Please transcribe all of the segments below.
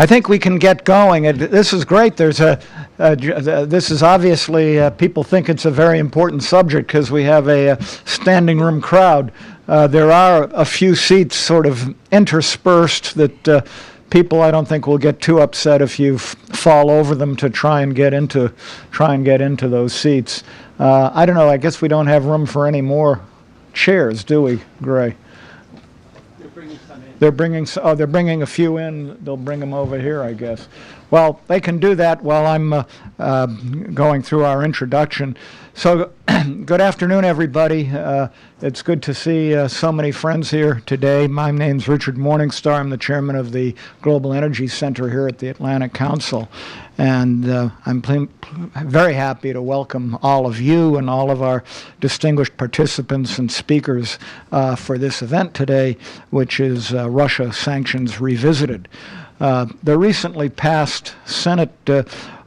I think we can get going. This is great. This is obviously, people think it's a very important subject because we have a standing room crowd. There are a few seats sort of interspersed that people, I don't think, will get too upset if you fall over them to try and get into those seats. I don't know. I guess we don't have room for any more chairs, do we, Gray? They're bringing a few in. They'll bring them over here, I guess. Well, they can do that while I'm going through our introduction. So, good afternoon, everybody. It's good to see so many friends here today. My name's Richard Morningstar. I'm the chairman of the Global Energy Center here at the Atlantic Council. And I'm very happy to welcome all of you and all of our distinguished participants and speakers for this event today, which is Russia Sanctions Revisited. The recently passed Senate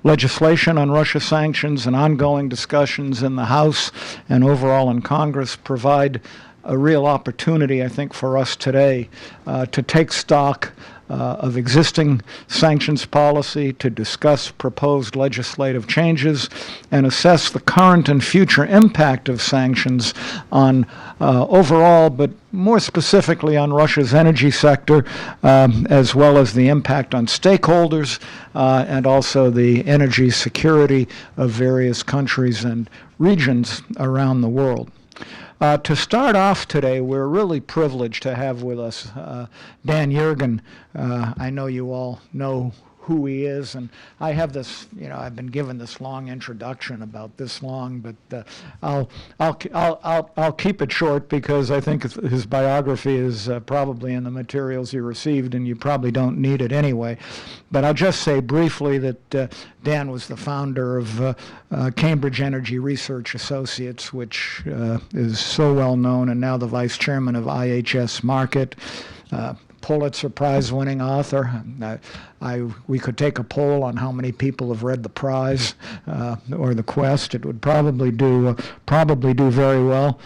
legislation on Russia sanctions and ongoing discussions in the House and overall in Congress provide a real opportunity, I think, for us today to take stock of existing sanctions policy, to discuss proposed legislative changes, and assess the current and future impact of sanctions on overall, but more specifically on Russia's energy sector, as well as the impact on stakeholders and also the energy security of various countries and regions around the world. To start off today, we're really privileged to have with us Dan Yergin. I know you all know who he is, and I have this, I've been given this long introduction about this long, but I'll keep it short because I think his biography is probably in the materials you received, and you probably don't need it anyway. But I'll just say briefly that Dan was the founder of Cambridge Energy Research Associates, which is so well known, and now the vice chairman of IHS Markit. Pulitzer Prize-winning author. We could take a poll on how many people have read The Prize or The Quest. It would probably do very well.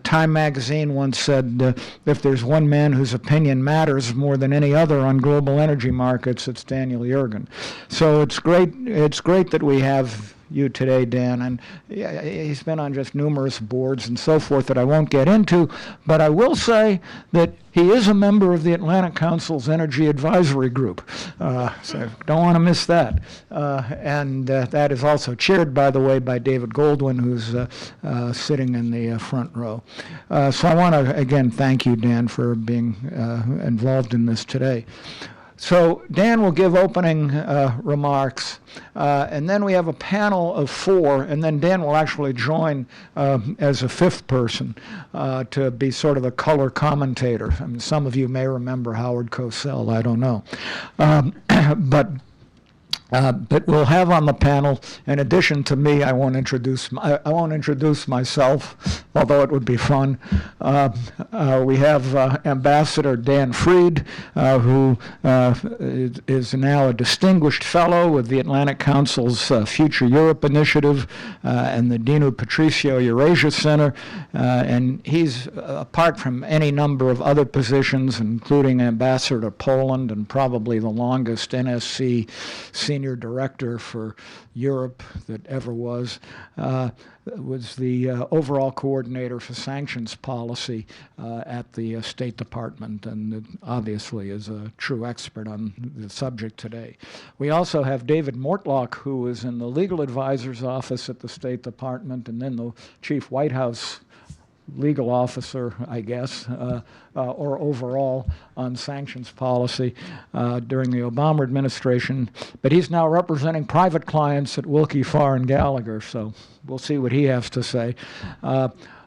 Time magazine once said, if there's one man whose opinion matters more than any other on global energy markets, it's Daniel Yergin. So it's great that we have you today, Dan, and he's been on just numerous boards and so forth that I won't get into, but I will say that he is a member of the Atlantic Council's Energy Advisory Group, so don't want to miss that. And that is also chaired, by the way, by David Goldwyn, who's sitting in the front row. So I want to, again, thank you, Dan, for being involved in this today. So Dan will give opening remarks, and then we have a panel of 4, and then Dan will actually join as a 5th person to be sort of a color commentator. I mean, some of you may remember Howard Cosell, I don't know. But we'll have on the panel, in addition to me, I won't introduce myself, although it would be fun. We have Ambassador Dan Fried, who is now a distinguished fellow with the Atlantic Council's Future Europe Initiative and the Dinu Patricio Eurasia Center. And he's, apart from any number of other positions, including Ambassador to Poland and probably the longest NSC senior director for Europe that ever was the overall coordinator for sanctions policy at the State Department, and obviously is a true expert on the subject today. We also have David Mortlock, who is in the legal advisor's office at the State Department, and then the chief White House legal officer, I guess, or overall on sanctions policy during the Obama administration. But he's now representing private clients at Wilkie, Farr and Gallagher, so we'll see what he has to say.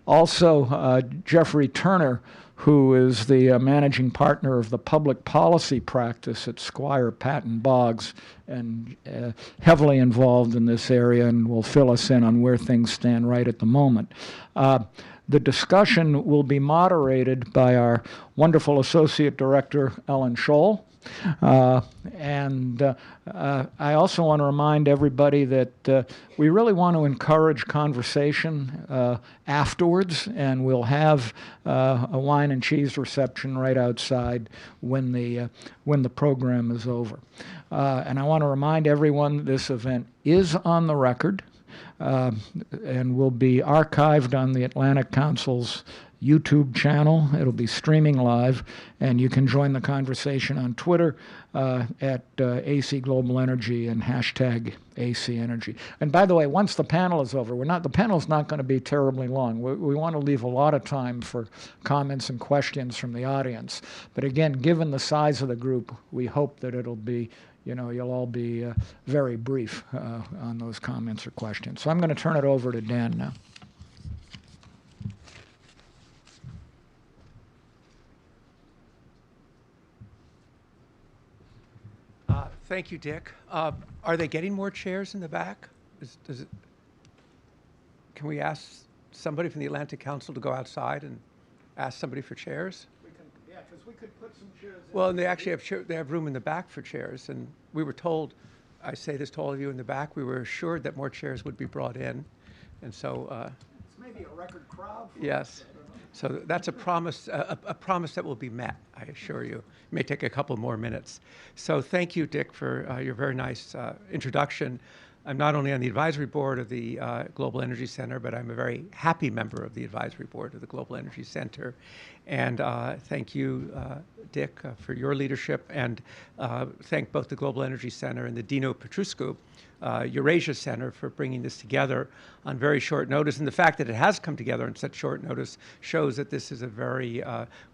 Also, Jeffrey Turner, who is the managing partner of the public policy practice at Squire Patton Boggs, and heavily involved in this area, and will fill us in on where things stand right at the moment. The discussion will be moderated by our wonderful Associate Director, Ellen Scholl, Uh, and I also want to remind everybody that we really want to encourage conversation afterwards, and we'll have a wine and cheese reception right outside when the program is over. And I want to remind everyone this event is on the record and will be archived on the Atlantic Council's YouTube channel. It'll be streaming live, and you can join the conversation on Twitter at AC Global Energy and hashtag AC Energy. And by the way, once the panel is over, the panel's not going to be terribly long. We want to leave a lot of time for comments and questions from the audience. But again, given the size of the group, we hope that it'll be, you'll all be very brief on those comments or questions. So I'm going to turn it over to Dan now. Thank you, Dick. Are they getting more chairs in the back? Can we ask somebody from the Atlantic Council to go outside and ask somebody for chairs? Yeah, because we could put some chairs in. Well, and they actually have room in the back for chairs. And we were told, I say this to all of you in the back, we were assured that more chairs would be brought in. And so... it's maybe a record crowd. Yes. So that's a promise that will be met, I assure you. It may take a couple more minutes. So thank you, Dick, for your very nice introduction. I'm not only on the advisory board of the Global Energy Center, but I'm a very happy member of the advisory board of the Global Energy Center. And thank you, Dick, for your leadership, and thank both the Global Energy Center and the Dino Petrescu Eurasia Center for bringing this together on very short notice. And the fact that it has come together on such short notice shows that this is a very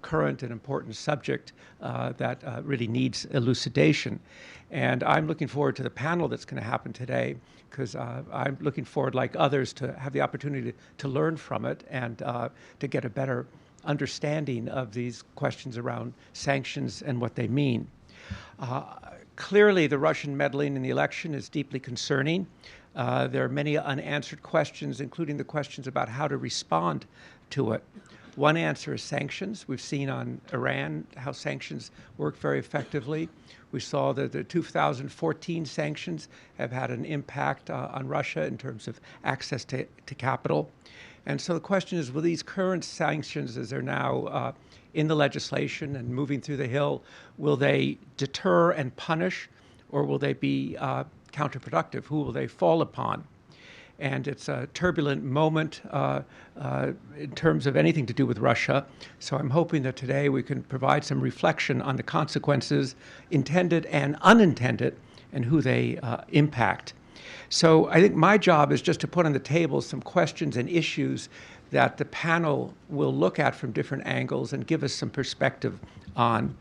current and important subject that really needs elucidation. And I'm looking forward to the panel that's going to happen today, because I'm looking forward, like others, to have the opportunity to learn from it and to get a better understanding of these questions around sanctions and what they mean. Clearly, the Russian meddling in the election is deeply concerning. There are many unanswered questions, including the questions about how to respond to it. One answer is sanctions. We've seen on Iran how sanctions work very effectively. We saw that the 2014 sanctions have had an impact on Russia in terms of access to capital. And so the question is, will these current sanctions, as they're now in the legislation and moving through the Hill, will they deter and punish, or will they be counterproductive? Who will they fall upon? And it's a turbulent moment in terms of anything to do with Russia. So I'm hoping that today we can provide some reflection on the consequences, intended and unintended, and who they impact. So I think my job is just to put on the table some questions and issues that the panel will look at from different angles and give us some perspective on.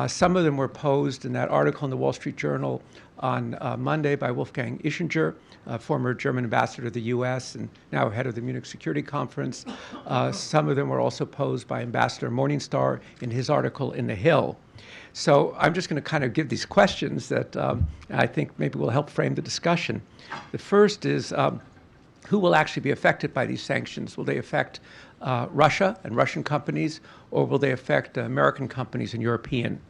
Some of them were posed in that article in the Wall Street Journal on Monday by Wolfgang Ischinger, former German ambassador to the U.S. and now head of the Munich Security Conference. Some of them were also posed by Ambassador Morningstar in his article in The Hill. So I'm just going to kind of give these questions that I think maybe will help frame the discussion. The first is, who will actually be affected by these sanctions? Will they affect Russia and Russian companies, or will they affect American companies and European?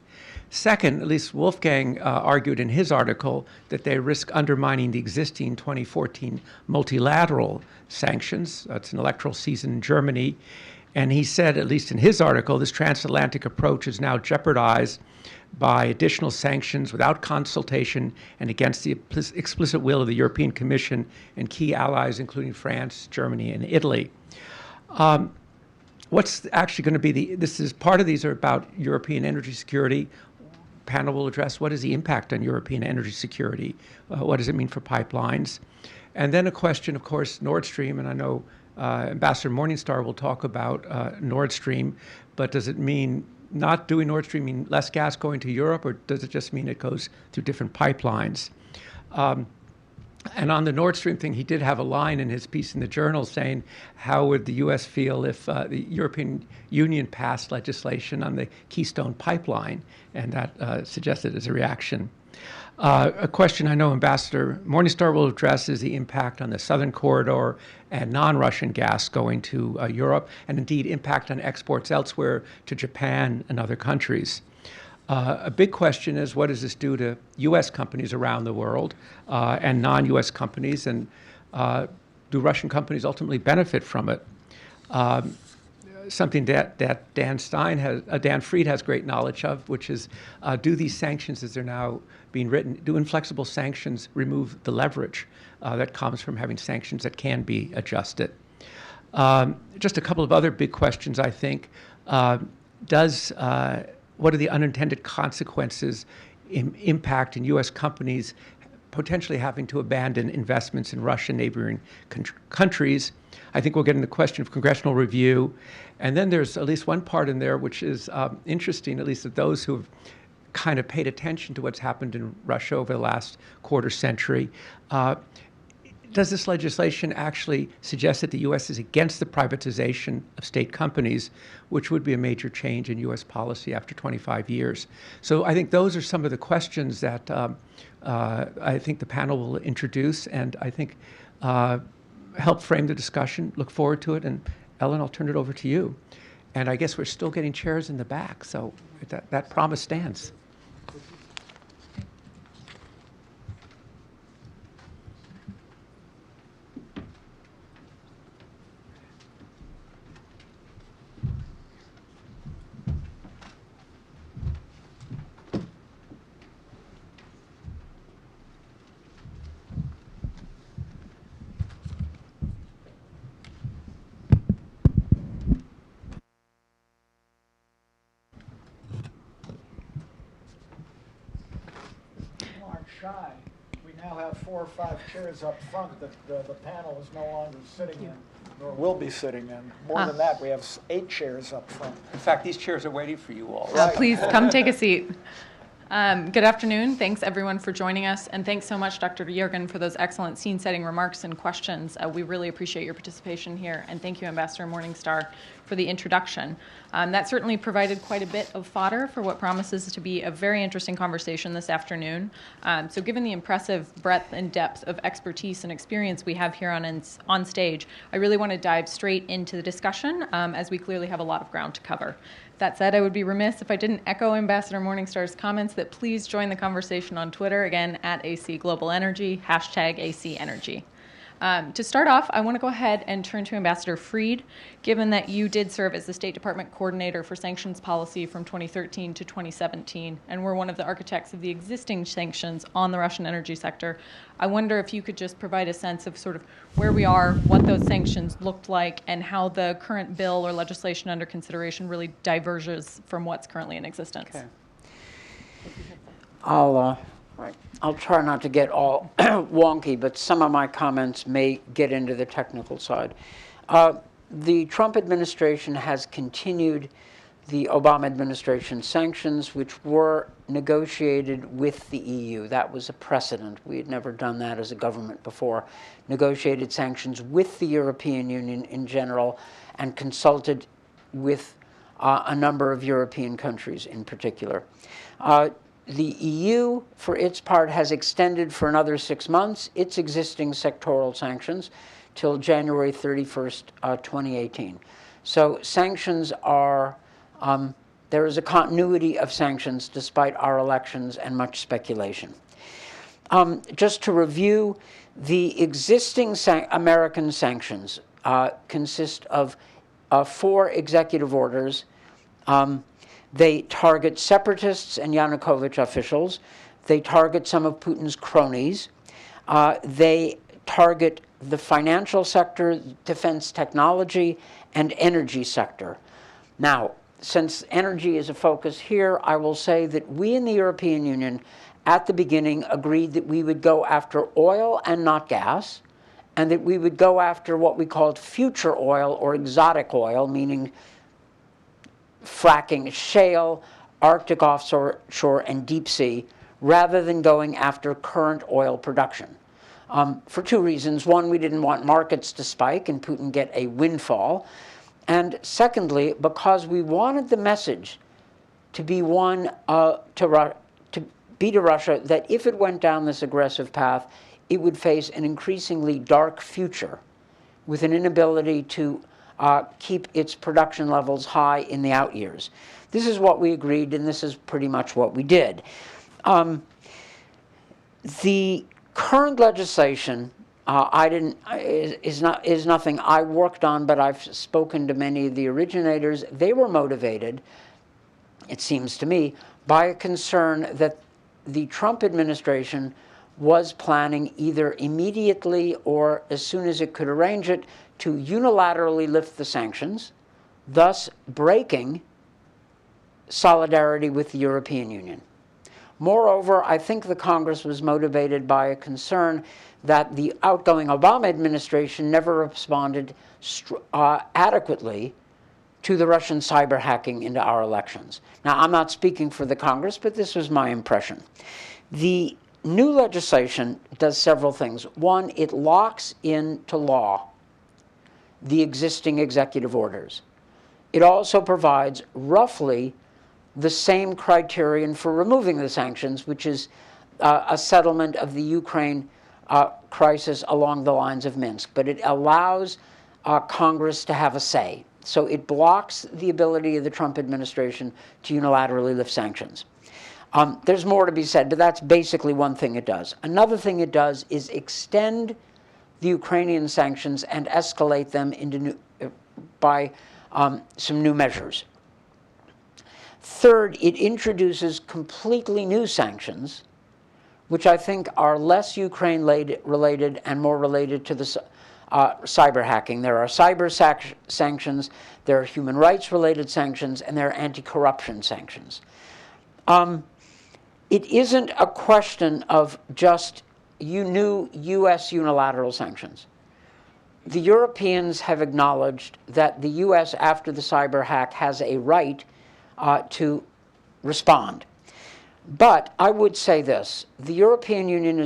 Second, at least Wolfgang argued in his article that they risk undermining the existing 2014 multilateral sanctions. It's an electoral season in Germany. And he said, at least in his article, this transatlantic approach is now jeopardized by additional sanctions without consultation and against the explicit will of the European Commission and key allies, including France, Germany, and Italy. What's actually going to be part of these are about European energy security. Panel will address what is the impact on European energy security? What does it mean for pipelines? And then a question, of course, Nord Stream, and I know Ambassador Morningstar will talk about Nord Stream, but does it mean not doing Nord Stream mean less gas going to Europe, or does it just mean it goes through different pipelines? And on the Nord Stream thing, he did have a line in his piece in the Journal saying, how would the U.S. feel if the European Union passed legislation on the Keystone Pipeline? And that suggested as a reaction. A question I know Ambassador Morningstar will address is the impact on the Southern Corridor and non-Russian gas going to Europe, and indeed impact on exports elsewhere to Japan and other countries. A big question is, what does this do to U.S. companies around the world and non-U.S. companies, and do Russian companies ultimately benefit from it? Something that Dan Fried has great knowledge of, which is, do these sanctions as they're now being written, do inflexible sanctions remove the leverage that comes from having sanctions that can be adjusted? Just a couple of other big questions, I think. What are the unintended consequences impact in U.S. companies potentially having to abandon investments in Russia and neighboring countries? I think we'll get into the question of congressional review. And then there's at least one part in there which is interesting, at least to those who have kind of paid attention to what's happened in Russia over the last quarter century. Does this legislation actually suggest that the U.S. is against the privatization of state companies, which would be a major change in U.S. policy after 25 years? So I think those are some of the questions that I think the panel will introduce, and I think help frame the discussion. Look forward to it. And Ellen, I'll turn it over to you. And I guess we're still getting chairs in the back, so that promise stands. Shy. We now have 4 or 5 chairs up front that the panel is no longer sitting in, nor will be sitting in. More than that, we have 8 chairs up front. In fact, these chairs are waiting for you all. Please come take a seat. Good afternoon. Thanks, everyone, for joining us. And thanks so much, Dr. Yergin, for those excellent scene-setting remarks and questions. We really appreciate your participation here. And thank you, Ambassador Morningstar, for the introduction. That certainly provided quite a bit of fodder for what promises to be a very interesting conversation this afternoon. So given the impressive breadth and depth of expertise and experience we have here on stage, I really want to dive straight into the discussion, as we clearly have a lot of ground to cover. That said, I would be remiss if I didn't echo Ambassador Morningstar's comments that please join the conversation on Twitter, again, at AC Global Energy, #AC Energy. To start off, I want to go ahead and turn to Ambassador Fried, given that you did serve as the State Department coordinator for sanctions policy from 2013 to 2017, and were one of the architects of the existing sanctions on the Russian energy sector. I wonder if you could just provide a sense of sort of where we are, what those sanctions looked like, and how the current bill or legislation under consideration really diverges from what's currently in existence. Okay. I'll try not to get all wonky, but some of my comments may get into the technical side. The Trump administration has continued the Obama administration sanctions, which were negotiated with the EU. That was a precedent. We had never done that as a government before. Negotiated sanctions with the European Union in general, and consulted with a number of European countries in particular. The EU, for its part, has extended for another 6 months its existing sectoral sanctions till January 31st, 2018. So sanctions are, there is a continuity of sanctions despite our elections and much speculation. Just to review, the existing American sanctions consist of 4 executive orders. They target separatists and Yanukovych officials. They target some of Putin's cronies. They target the financial sector, defense technology, and energy sector. Now, since energy is a focus here, I will say that we in the European Union at the beginning agreed that we would go after oil and not gas, and that we would go after what we called future oil or exotic oil, meaning fracking, shale, Arctic offshore, and deep sea, rather than going after current oil production. For 2 reasons. One, we didn't want markets to spike and Putin get a windfall. And secondly, because we wanted the message to be one to be to Russia that if it went down this aggressive path, it would face an increasingly dark future with an inability to keep its production levels high in the out years. This is what we agreed, and this is pretty much what we did. The current legislation is nothing I worked on, but I've spoken to many of the originators. They were motivated, it seems to me, by a concern that the Trump administration was planning either immediately or as soon as it could arrange it to unilaterally lift the sanctions, thus breaking solidarity with the European Union. Moreover, I think the Congress was motivated by a concern that the outgoing Obama administration never responded adequately to the Russian cyber hacking into our elections. Now, I'm not speaking for the Congress, but this was my impression. The new legislation does several things. One, it locks into law the existing executive orders. It also provides roughly the same criterion for removing the sanctions, which is a settlement of the Ukraine crisis along the lines of Minsk. But it allows Congress to have a say. So it blocks the ability of the Trump administration to unilaterally lift sanctions. There's more to be said, but that's basically one thing it does. Another thing it does is extend the Ukrainian sanctions and escalate them into by some new measures. Third, it introduces completely new sanctions, which I think are less Ukraine-related and more related to the cyber hacking. There are cyber sanctions, there are human rights-related sanctions, and there are anti-corruption sanctions. It isn't a question of just new U.S. unilateral sanctions. The Europeans have acknowledged that the U.S., after the cyber hack, has a right to respond. But I would say this, the European Union,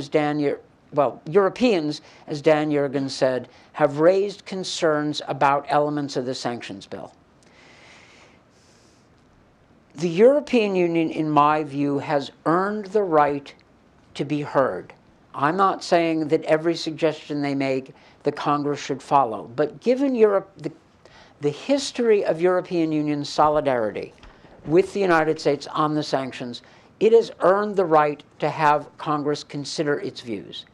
Europeans, as Dan Yergin said, have raised concerns about elements of the sanctions bill. The European Union, in my view, has earned the right to be heard. I'm not saying that every suggestion they make, the Congress should follow. But given the history of European Union solidarity with the United States on the sanctions, it has earned the right to have Congress consider its views.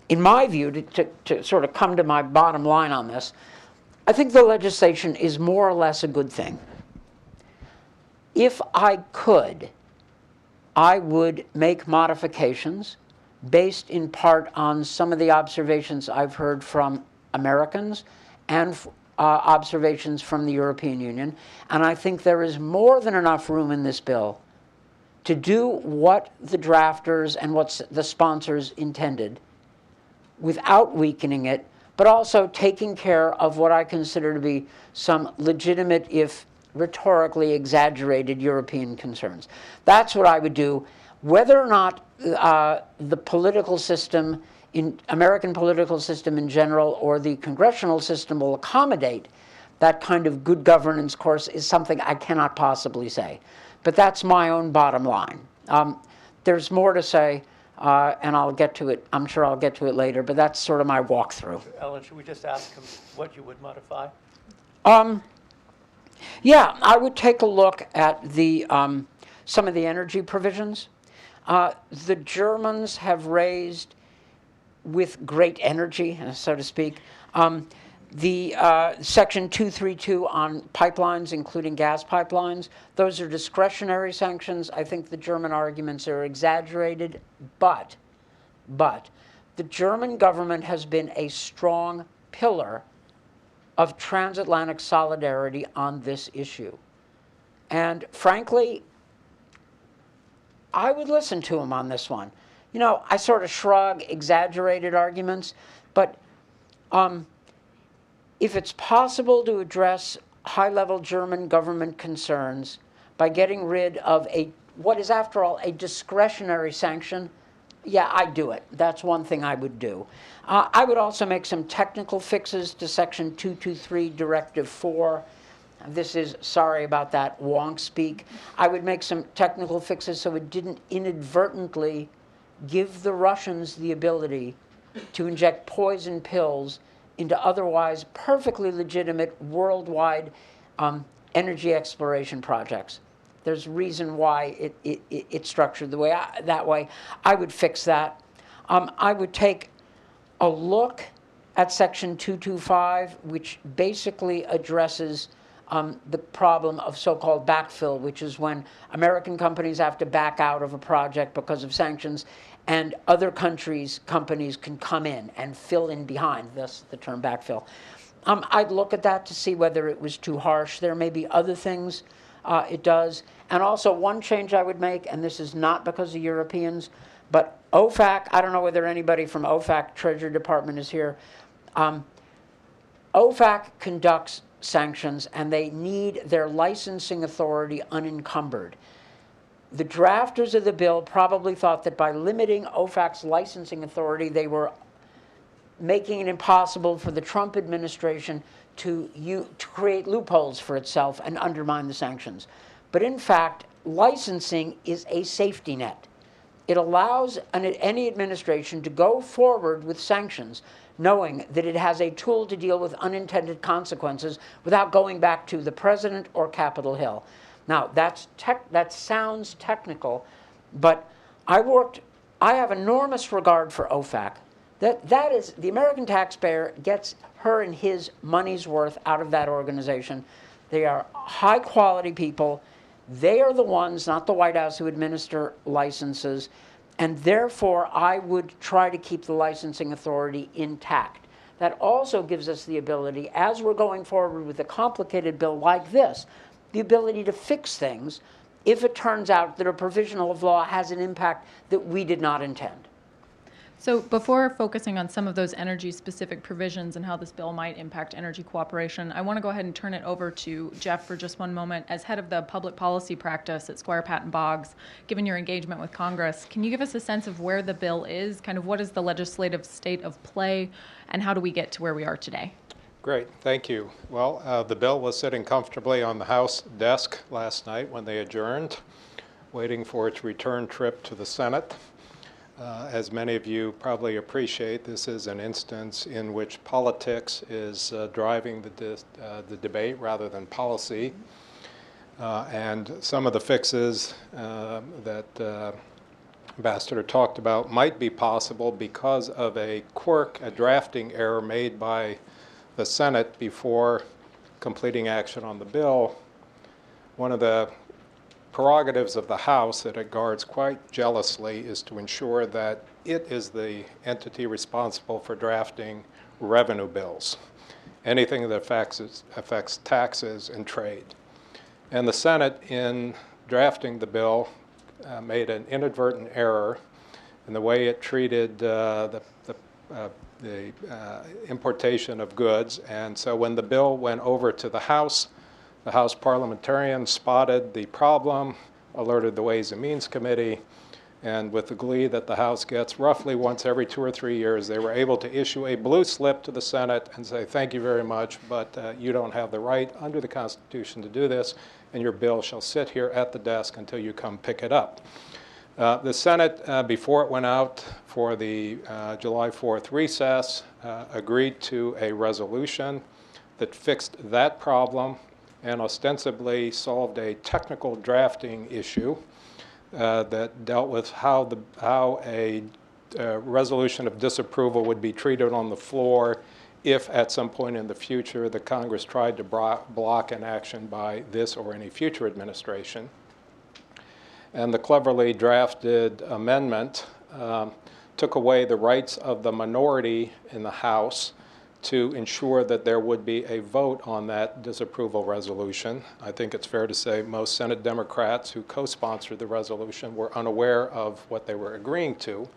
In my view, to sort of come to my bottom line on this, I think the legislation is more or less a good thing. If I could, I would make modifications based in part on some of the observations I've heard from Americans and observations from the European Union. And I think there is more than enough room in this bill to do what the drafters and what the sponsors intended without weakening it, but also taking care of what I consider to be some legitimate, if rhetorically exaggerated, European concerns. That's what I would do. Whether or not the political system, American political system in general, or the congressional system will accommodate that kind of good governance course is something I cannot possibly say. But that's my own bottom line. There's more to say, and I'll get to it. I'm sure I'll get to it later, but that's sort of my walkthrough. Ellen, should we just ask him what you would modify? Yeah, I would take a look at the some of the energy provisions. The Germans have raised, with great energy, so to speak, the Section 232 on pipelines, including gas pipelines. Those are discretionary sanctions. I think the German arguments are exaggerated, but the German government has been a strong pillar of transatlantic solidarity on this issue. And frankly, I would listen to him on this one. You know, I sort of shrug exaggerated arguments, but if it's possible to address high-level German government concerns by getting rid of what is, after all, a discretionary sanction, yeah, I'd do it. That's one thing I would do. I would also make some technical fixes to Section 223, Directive 4. This is, sorry about that, wonk speak. I would make some technical fixes so it didn't inadvertently give the Russians the ability to inject poison pills into otherwise perfectly legitimate worldwide energy exploration projects. There's a reason why it's structured that way. I would fix that. I would take a look at Section 225, which basically addresses the problem of so-called backfill, which is when American companies have to back out of a project because of sanctions, and other countries' companies can come in and fill in behind, thus the term backfill. I'd look at that to see whether it was too harsh. There may be other things it does. And also one change I would make, and this is not because of Europeans, but OFAC, I don't know whether anybody from OFAC Treasury Department is here. OFAC conducts sanctions, and they need their licensing authority unencumbered. The drafters of the bill probably thought that by limiting OFAC's licensing authority, they were making it impossible for the Trump administration to create loopholes for itself and undermine the sanctions. But in fact, licensing is a safety net. It allows any administration to go forward with sanctions knowing that it has a tool to deal with unintended consequences without going back to the president or Capitol Hill. Now, that sounds technical, but I have enormous regard for OFAC. That is, the American taxpayer gets her and his money's worth out of that organization. They are high quality people. They are the ones, not the White House, who administer licenses. And therefore, I would try to keep the licensing authority intact. That also gives us the ability, as we're going forward with a complicated bill like this, the ability to fix things if it turns out that a provision of law has an impact that we did not intend. So before focusing on some of those energy-specific provisions and how this bill might impact energy cooperation, I want to go ahead and turn it over to Jeff for just one moment. As head of the public policy practice at Squire Patton Boggs, given your engagement with Congress, can you give us a sense of where the bill is, kind of what is the legislative state of play, and how do we get to where we are today? Great, thank you. Well, the bill was sitting comfortably on the House desk last night when they adjourned, waiting for its return trip to the Senate. As many of you probably appreciate, this is an instance in which politics is driving the debate rather than policy. And some of the fixes that Ambassador talked about might be possible because of a quirk, a drafting error made by the Senate before completing action on the bill. One of the prerogatives of the House that it guards quite jealously is to ensure that it is the entity responsible for drafting revenue bills, anything that affects taxes and trade. And the Senate, in drafting the bill, made an inadvertent error in the way it treated the importation of goods. And so when the bill went over to the House parliamentarians spotted the problem, alerted the Ways and Means Committee, and with the glee that the House gets roughly once every 2 or 3 years, they were able to issue a blue slip to the Senate and say, thank you very much, but you don't have the right under the Constitution to do this, and your bill shall sit here at the desk until you come pick it up. The Senate, before it went out for the July 4th recess, agreed to a resolution that fixed that problem and ostensibly solved a technical drafting issue that dealt with how a resolution of disapproval would be treated on the floor if at some point in the future the Congress tried to block an action by this or any future administration. And the cleverly drafted amendment took away the rights of the minority in the House to ensure that there would be a vote on that disapproval resolution. I think it's fair to say most Senate Democrats who co-sponsored the resolution were unaware of what they were agreeing to.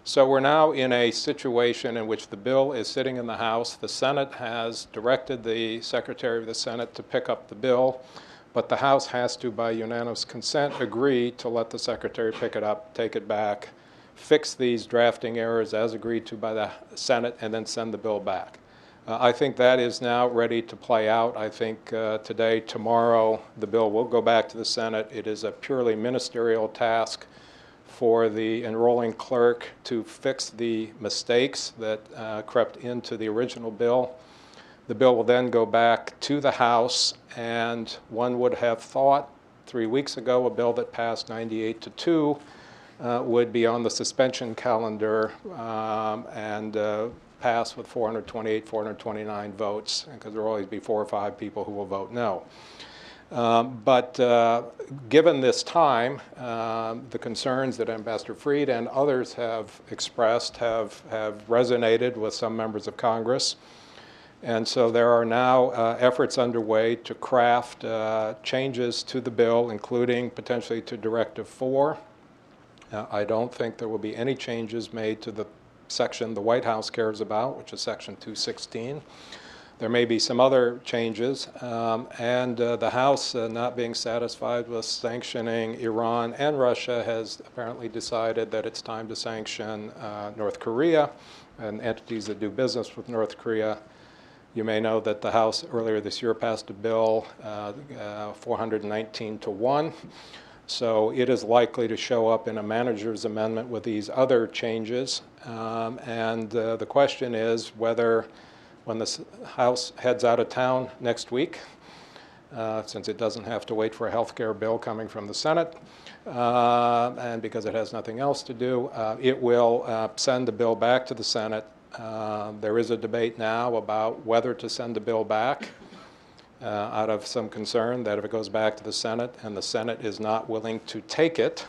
So we're now in a situation in which the bill is sitting in the House. The Senate has directed the Secretary of the Senate to pick up the bill, but the House has to, by unanimous consent, agree to let the Secretary pick it up, take it back, fix these drafting errors as agreed to by the Senate, and then send the bill back. I think that is now ready to play out. I think today, tomorrow, the bill will go back to the Senate. It is a purely ministerial task for the enrolling clerk to fix the mistakes that crept into the original bill. The bill will then go back to the House, and one would have thought 3 weeks ago a bill that passed 98-2 would be on the suspension calendar and pass with 428, 429 votes, because there will always be 4 or 5 people who will vote no. But given this time, the concerns that Ambassador Fried and others have expressed have resonated with some members of Congress. And so there are now efforts underway to craft changes to the bill, including potentially to Directive 4. I don't think there will be any changes made to the section the White House cares about, which is Section 216. There may be some other changes, and the House, not being satisfied with sanctioning Iran and Russia, has apparently decided that it's time to sanction North Korea and entities that do business with North Korea. You may know that the House earlier this year passed a bill 419-1. So it is likely to show up in a manager's amendment with these other changes. The question is whether, when the House heads out of town next week, since it doesn't have to wait for a health care bill coming from the Senate, and because it has nothing else to do, it will send the bill back to the Senate. There is a debate now about whether to send the bill back out of some concern that if it goes back to the Senate and the Senate is not willing to take it,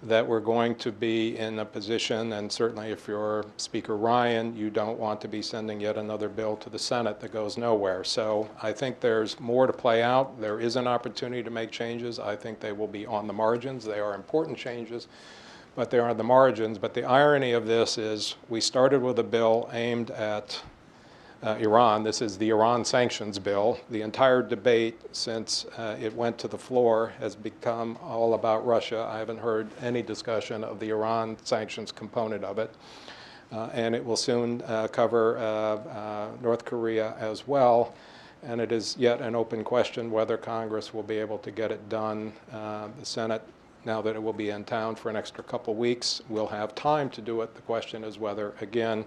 that we're going to be in a position, and certainly if you're Speaker Ryan, you don't want to be sending yet another bill to the Senate that goes nowhere. So I think there's more to play out. There is an opportunity to make changes. I think they will be on the margins. They are important changes, but they're on the margins. But the irony of this is we started with a bill aimed at Iran. This is the Iran sanctions bill. The entire debate since it went to the floor has become all about Russia. I haven't heard any discussion of the Iran sanctions component of it. And it will soon cover North Korea as well. And it is yet an open question whether Congress will be able to get it done. The Senate, now that it will be in town for an extra couple weeks, will have time to do it. The question is whether, again,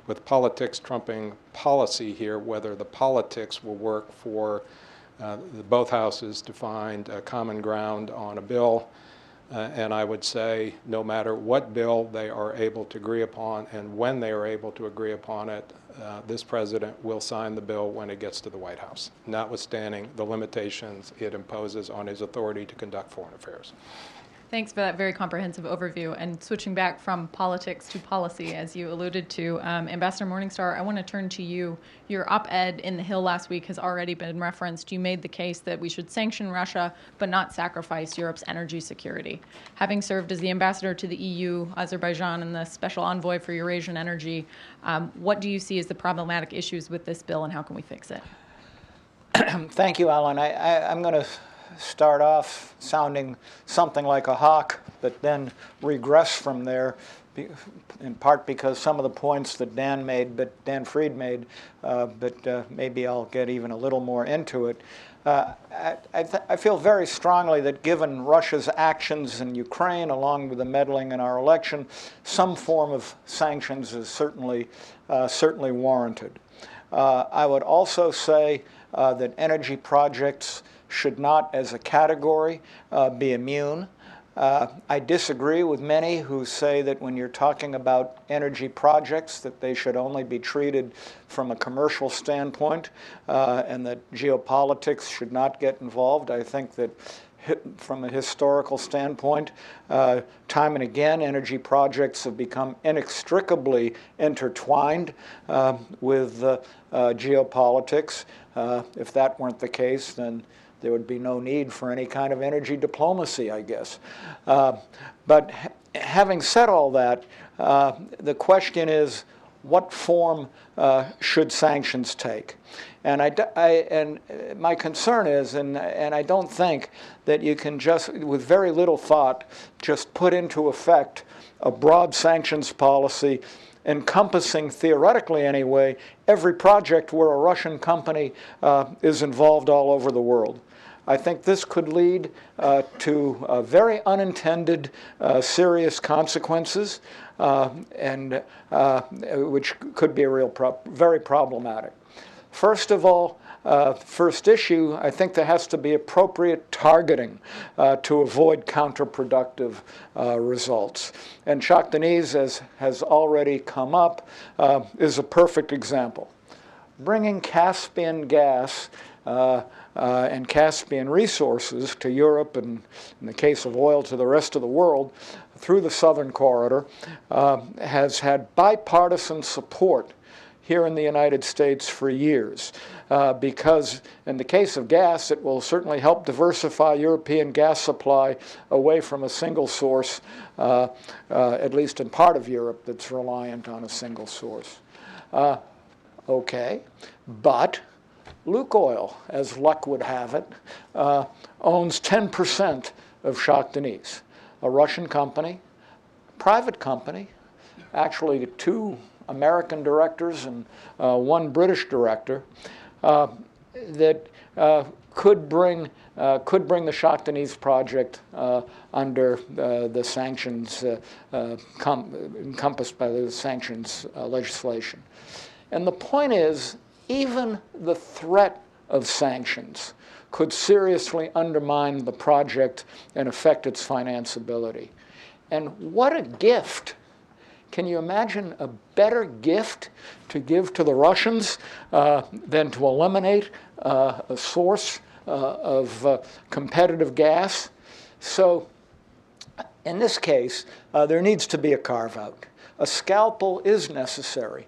with politics trumping policy here, whether the politics will work for both houses to find common ground on a bill. And I would say no matter what bill they are able to agree upon and when they are able to agree upon it, this president will sign the bill when it gets to the White House, notwithstanding the limitations it imposes on his authority to conduct foreign affairs. Thanks for that very comprehensive overview. And switching back from politics to policy, as you alluded to, Ambassador Morningstar, I want to turn to you. Your op-ed in The Hill last week has already been referenced. You made the case that we should sanction Russia, but not sacrifice Europe's energy security. Having served as the ambassador to the EU, Azerbaijan, and the special envoy for Eurasian energy, what do you see as the problematic issues with this bill, and how can we fix it? Thank you, Alan. I'm going to start off sounding something like a hawk, but then regress from there, in part because some of the points that Dan Fried made, but maybe I'll get even a little more into it. I feel very strongly that given Russia's actions in Ukraine, along with the meddling in our election, some form of sanctions is certainly warranted. I would also say that energy projects should not, as a category, be immune. I disagree with many who say that when you're talking about energy projects, that they should only be treated from a commercial standpoint, and that geopolitics should not get involved. I think that from a historical standpoint, time and again, energy projects have become inextricably intertwined with geopolitics. If that weren't the case, then there would be no need for any kind of energy diplomacy, I guess. But having said all that, the question is, what form should sanctions take? And my concern is, and I don't think that you can just, with very little thought, just put into effect a broad sanctions policy encompassing, theoretically anyway, every project where a Russian company is involved all over the world. I think this could lead to very unintended serious consequences, and which could be very problematic. First of all, first issue, I think there has to be appropriate targeting to avoid counterproductive results. And Jacques Denis, as has already come up, is a perfect example. Bringing Caspian gas and Caspian resources to Europe, and in the case of oil to the rest of the world, through the Southern Corridor, has had bipartisan support here in the United States for years, because in the case of gas, it will certainly help diversify European gas supply away from a single source, at least in part of Europe that's reliant on a single source. Okay, but Lukoil, as luck would have it, owns 10% of Jacques Denis, a Russian company, private company, actually 2 American directors and 1 British director, that could bring the Jacques Denis project under the sanctions encompassed by the sanctions legislation. And the point is, even the threat of sanctions could seriously undermine the project and affect its financeability. And what a gift! Can you imagine a better gift to give to the Russians than to eliminate a source of competitive gas? So in this case, there needs to be a carve-out. A scalpel is necessary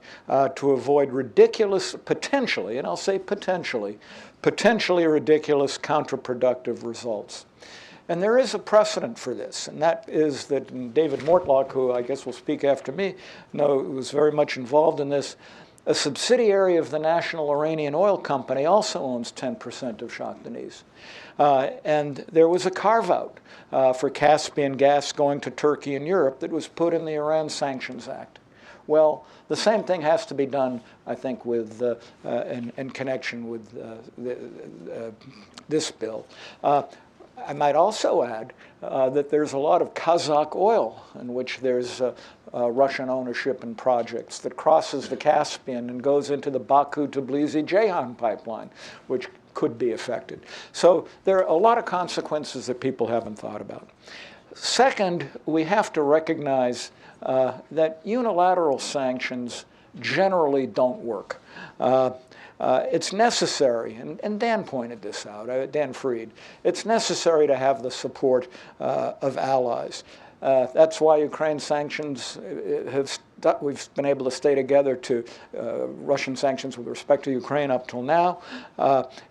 to avoid ridiculous, potentially, and I'll say potentially ridiculous counterproductive results. And there is a precedent for this, and that is that David Mortlock, who I guess will speak after me, was very much involved in this. A subsidiary of the National Iranian Oil Company also owns 10% of Jacques Denis. And there was a carve-out for Caspian gas going to Turkey and Europe that was put in the Iran Sanctions Act. Well, the same thing has to be done, I think, with in connection with this bill. I might also add that there's a lot of Kazakh oil in which there's Russian ownership in projects that crosses the Caspian and goes into the Baku-Tbilisi-Ceyhan pipeline, which could be affected. So there are a lot of consequences that people haven't thought about. Second, we have to recognize that unilateral sanctions generally don't work. It's necessary, and Dan pointed this out, Dan Fried, it's necessary to have the support of allies. That's why Ukraine sanctions we've been able to stay together to Russian sanctions with respect to Ukraine up till now.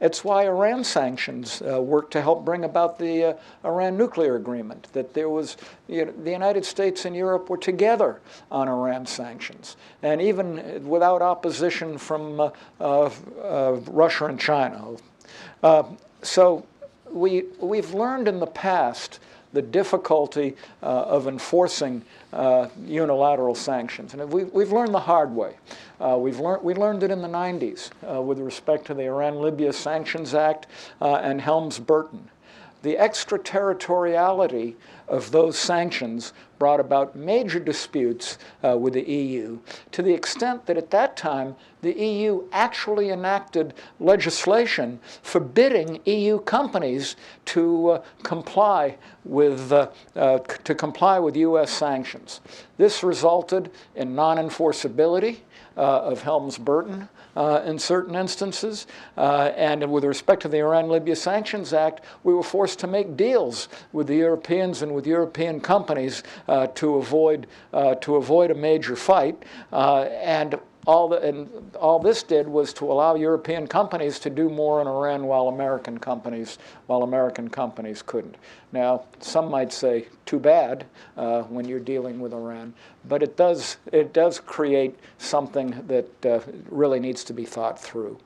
It's why Iran sanctions worked to help bring about the Iran nuclear agreement, that there was, the United States and Europe were together on Iran sanctions, and even without opposition from Russia and China. So we've learned in the past the difficulty of enforcing unilateral sanctions. And we've learned the hard way. We learned it in the 90s with respect to the Iran-Libya Sanctions Act and Helms-Burton. The extraterritoriality of those sanctions brought about major disputes with the EU, to the extent that at that time the EU actually enacted legislation forbidding EU companies to comply with U.S. sanctions. This resulted in non-enforceability of Helms-Burton in certain instances, and with respect to the Iran-Libya Sanctions Act, we were forced to make deals with the Europeans and with European companies to avoid a major fight, and all this did was to allow European companies to do more in Iran while American companies couldn't. Now, some might say, too bad when you're dealing with Iran, but it does create something that really needs to be thought through.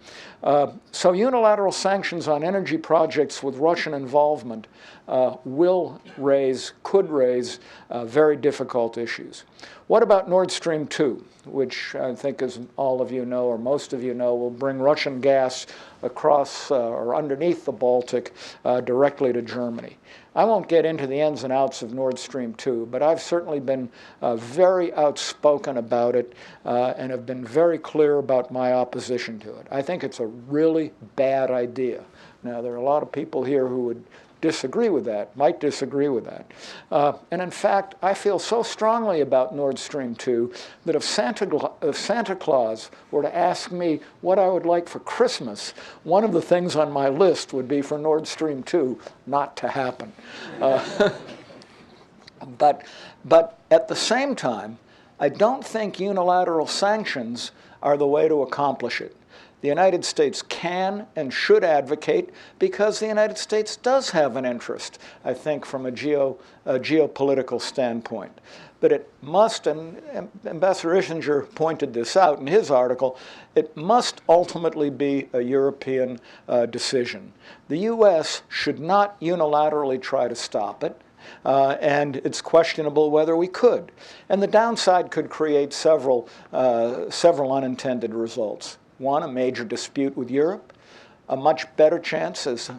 So unilateral sanctions on energy projects with Russian involvement could raise very difficult issues. What about Nord Stream 2, which I think as all of you know, or most of you know, will bring Russian gas across or underneath the Baltic directly to Germany. I won't get into the ins and outs of Nord Stream 2, but I've certainly been very outspoken about it and have been very clear about my opposition to it. I think it's a really bad idea. Now, there are a lot of people here who would disagree with that, might disagree with that. And in fact, I feel so strongly about Nord Stream 2 that if Santa Claus were to ask me what I would like for Christmas, one of the things on my list would be for Nord Stream 2 not to happen. But at the same time, I don't think unilateral sanctions are the way to accomplish it. The United States can and should advocate because the United States does have an interest, I think, from a geopolitical standpoint. But it must, and Ambassador Ischinger pointed this out in his article, it must ultimately be a European decision. The U.S. should not unilaterally try to stop it. And it's questionable whether we could. And the downside could create several unintended results. One, a major dispute with Europe, a much better chance, as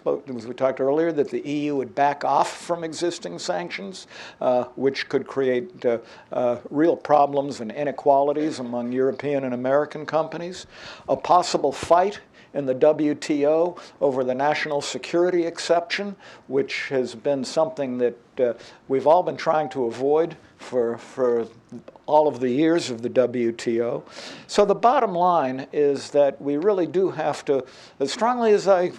we talked earlier, that the EU would back off from existing sanctions, which could create real problems and inequalities among European and American companies, a possible fight in the WTO over the national security exception, which has been something that we've all been trying to avoid for all of the years of the WTO. So the bottom line is that we really do have to, as strongly as I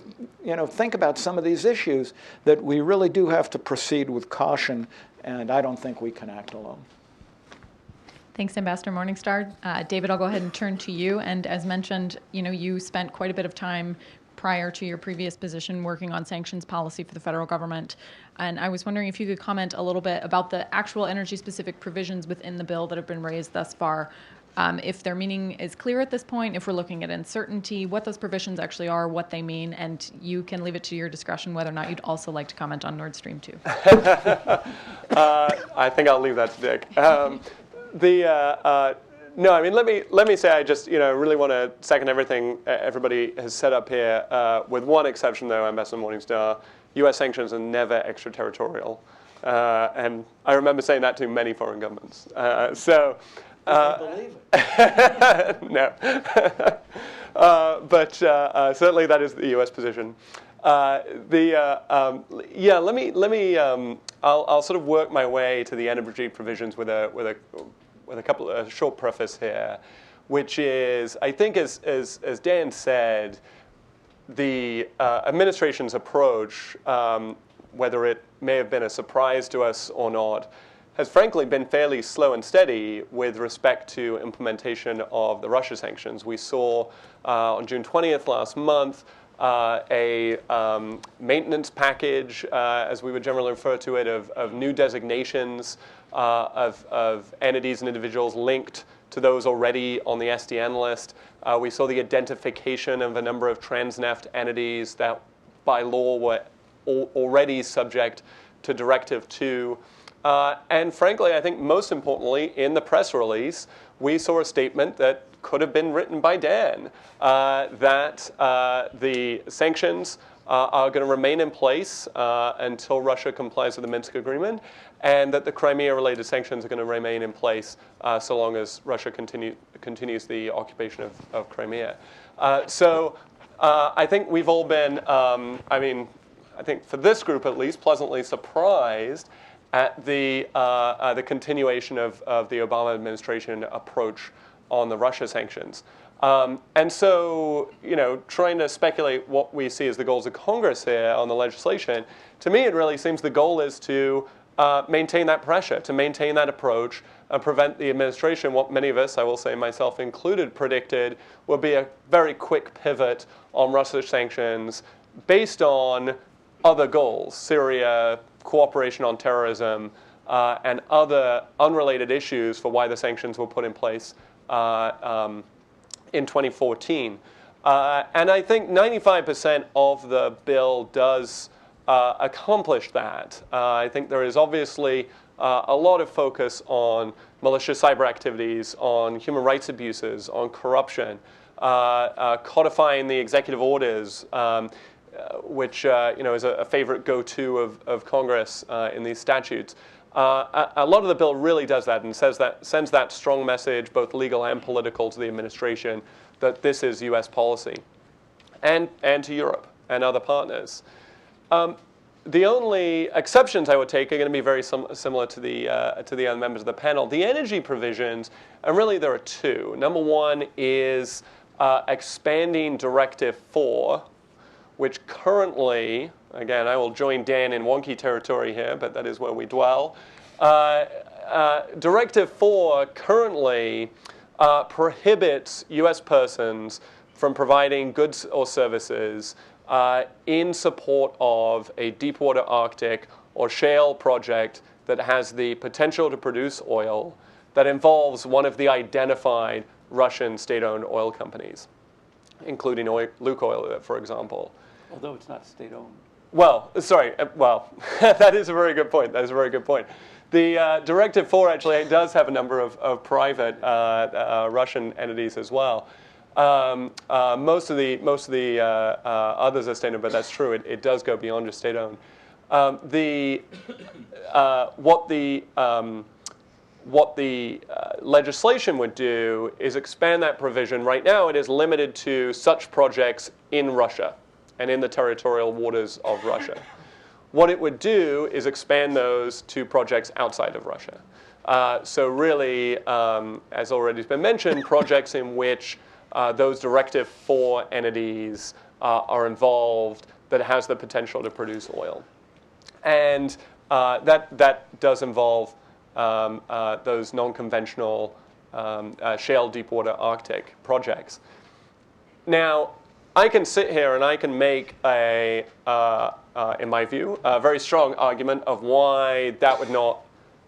think about some of these issues, that we really do have to proceed with caution, and I don't think we can act alone. Thanks, Ambassador Morningstar. David, I'll go ahead and turn to you. And as mentioned, you spent quite a bit of time prior to your previous position working on sanctions policy for the federal government. And I was wondering if you could comment a little bit about the actual energy-specific provisions within the bill that have been raised thus far. If their meaning is clear at this point, if we're looking at uncertainty, what those provisions actually are, what they mean, and you can leave it to your discretion whether or not you'd also like to comment on Nord Stream 2. I think I'll leave that to Dick. No, I mean, let me say I just really want to second everything everybody has said up here, with one exception though, Ambassador Morningstar. U.S. sanctions are never extraterritorial, and I remember saying that to many foreign governments. I believe it. No, but certainly that is the U.S. position. I'll sort of work my way to the energy provisions with a short preface here, which is, I think, as Dan said, the administration's approach, whether it may have been a surprise to us or not, has frankly been fairly slow and steady with respect to implementation of the Russia sanctions. We saw on June 20th last month a maintenance package, as we would generally refer to it, of new designations of entities and individuals linked to those already on the SDN list. We saw the identification of a number of transneft entities that by law were already subject to Directive 2. And frankly, I think most importantly, in the press release, we saw a statement that could have been written by Dan, that the sanctions are going to remain in place until Russia complies with the Minsk agreement, and that the Crimea-related sanctions are going to remain in place so long as Russia continues the occupation of Crimea. So I think we've all been, I think for this group at least, pleasantly surprised at the continuation of the Obama administration approach on the Russia sanctions. And so, trying to speculate what we see as the goals of Congress here on the legislation, to me it really seems the goal is to maintain that pressure, to maintain that approach, and prevent the administration, what many of us, I will say myself included, predicted would be a very quick pivot on Russia sanctions based on other goals, Syria, cooperation on terrorism, and other unrelated issues for why the sanctions were put in place in 2014. And I think 95% of the bill does accomplish that. I think there is obviously a lot of focus on malicious cyber activities, on human rights abuses, on corruption, codifying the executive orders, which is a favorite go-to of Congress in these statutes. A lot of the bill really does that and sends that strong message, both legal and political, to the administration that this is U.S. policy, and to Europe and other partners. The only exceptions I would take are going to be very similar to the other members of the panel. The energy provisions, and really there are two. Number one is expanding Directive 4, which currently, again, I will join Dan in wonky territory here, but that is where we dwell. Directive 4 currently prohibits U.S. persons from providing goods or services in support of a deepwater Arctic or shale project that has the potential to produce oil that involves one of the identified Russian state-owned oil companies, including Lukoil, for example. Although it's not state-owned. Well, sorry. Well, that is a very good point. That is a very good point. The Directive 4 actually does have a number of private Russian entities as well. Most of the others are state-owned, but that's true. It does go beyond just state-owned. What the legislation would do is expand that provision. Right now, it is limited to such projects in Russia and in the territorial waters of Russia. What it would do is expand those to projects outside of Russia. So really, as already has been mentioned, projects in which those Directive 4 entities are involved that has the potential to produce oil. And that does involve those non-conventional shale deepwater Arctic projects. Now, I can sit here and I can make in my view, a very strong argument of why that would not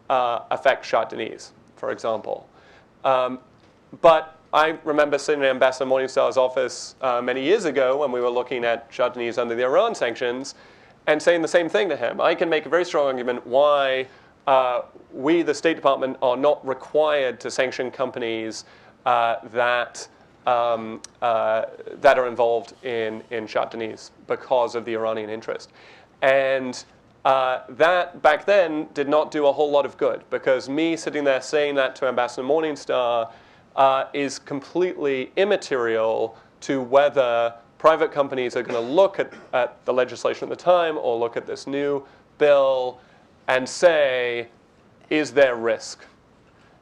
affect Shah Deniz, for example. But I remember sitting in Ambassador Morningstar's office many years ago when we were looking at Shah Deniz under the Iran sanctions and saying the same thing to him. I can make a very strong argument why we, the State Department, are not required to sanction companies that are involved in Shah Deniz because of the Iranian interest. And that, back then, did not do a whole lot of good, because me sitting there saying that to Ambassador Morningstar is completely immaterial to whether private companies are going to look at the legislation at the time or look at this new bill and say, is there risk?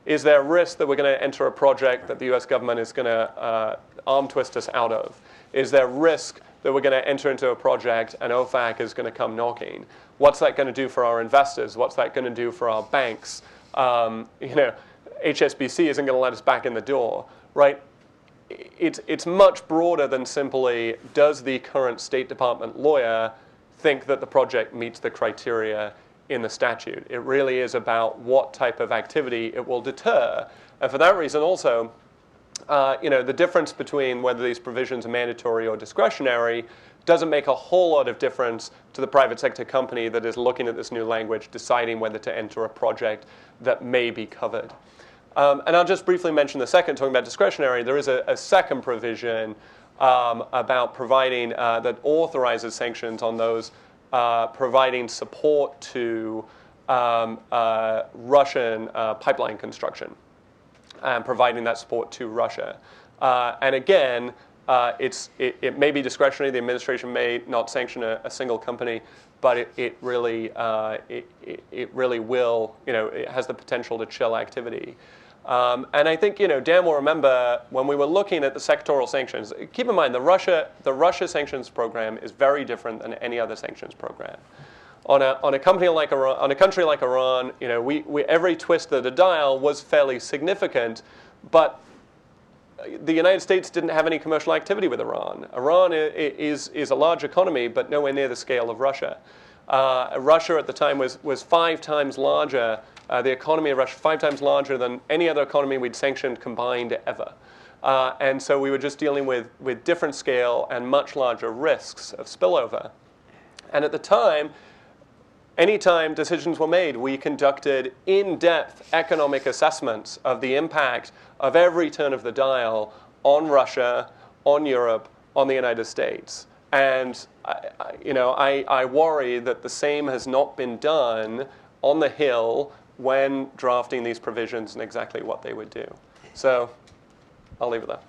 Is there a risk that we're going to enter a project that the US government is going to arm twist us out of? Is there risk that we're going to enter into a project and OFAC is going to come knocking? What's that going to do for our investors? What's that going to do for our banks? HSBC isn't going to let us back in the door, right? It's much broader than simply, does the current State Department lawyer think that the project meets the criteria in the statute? It really is about what type of activity it will deter. And for that reason also, the difference between whether these provisions are mandatory or discretionary doesn't make a whole lot of difference to the private sector company that is looking at this new language, deciding whether to enter a project that may be covered. And I'll just briefly mention the second, talking about discretionary. There is a second provision about providing that authorizes sanctions on those providing support to Russian pipeline construction and providing that support to Russia. And again, it may be discretionary. The administration may not sanction a single company, but it really will. It has the potential to chill activity. And I think Dan will remember when we were looking at the sectoral sanctions. Keep in mind the Russia sanctions program is very different than any other sanctions program. On a country like Iran, every twist of the dial was fairly significant, but the United States didn't have any commercial activity with Iran. Iran is a large economy, but nowhere near the scale of Russia. Russia at the time was 5 times larger. The economy of Russia 5 times larger than any other economy we'd sanctioned combined ever. And so we were just dealing with different scale and much larger risks of spillover. And at the time, anytime decisions were made, we conducted in-depth economic assessments of the impact of every turn of the dial on Russia, on Europe, on the United States. And I worry that the same has not been done on the Hill when drafting these provisions and exactly what they would do. So I'll leave it there.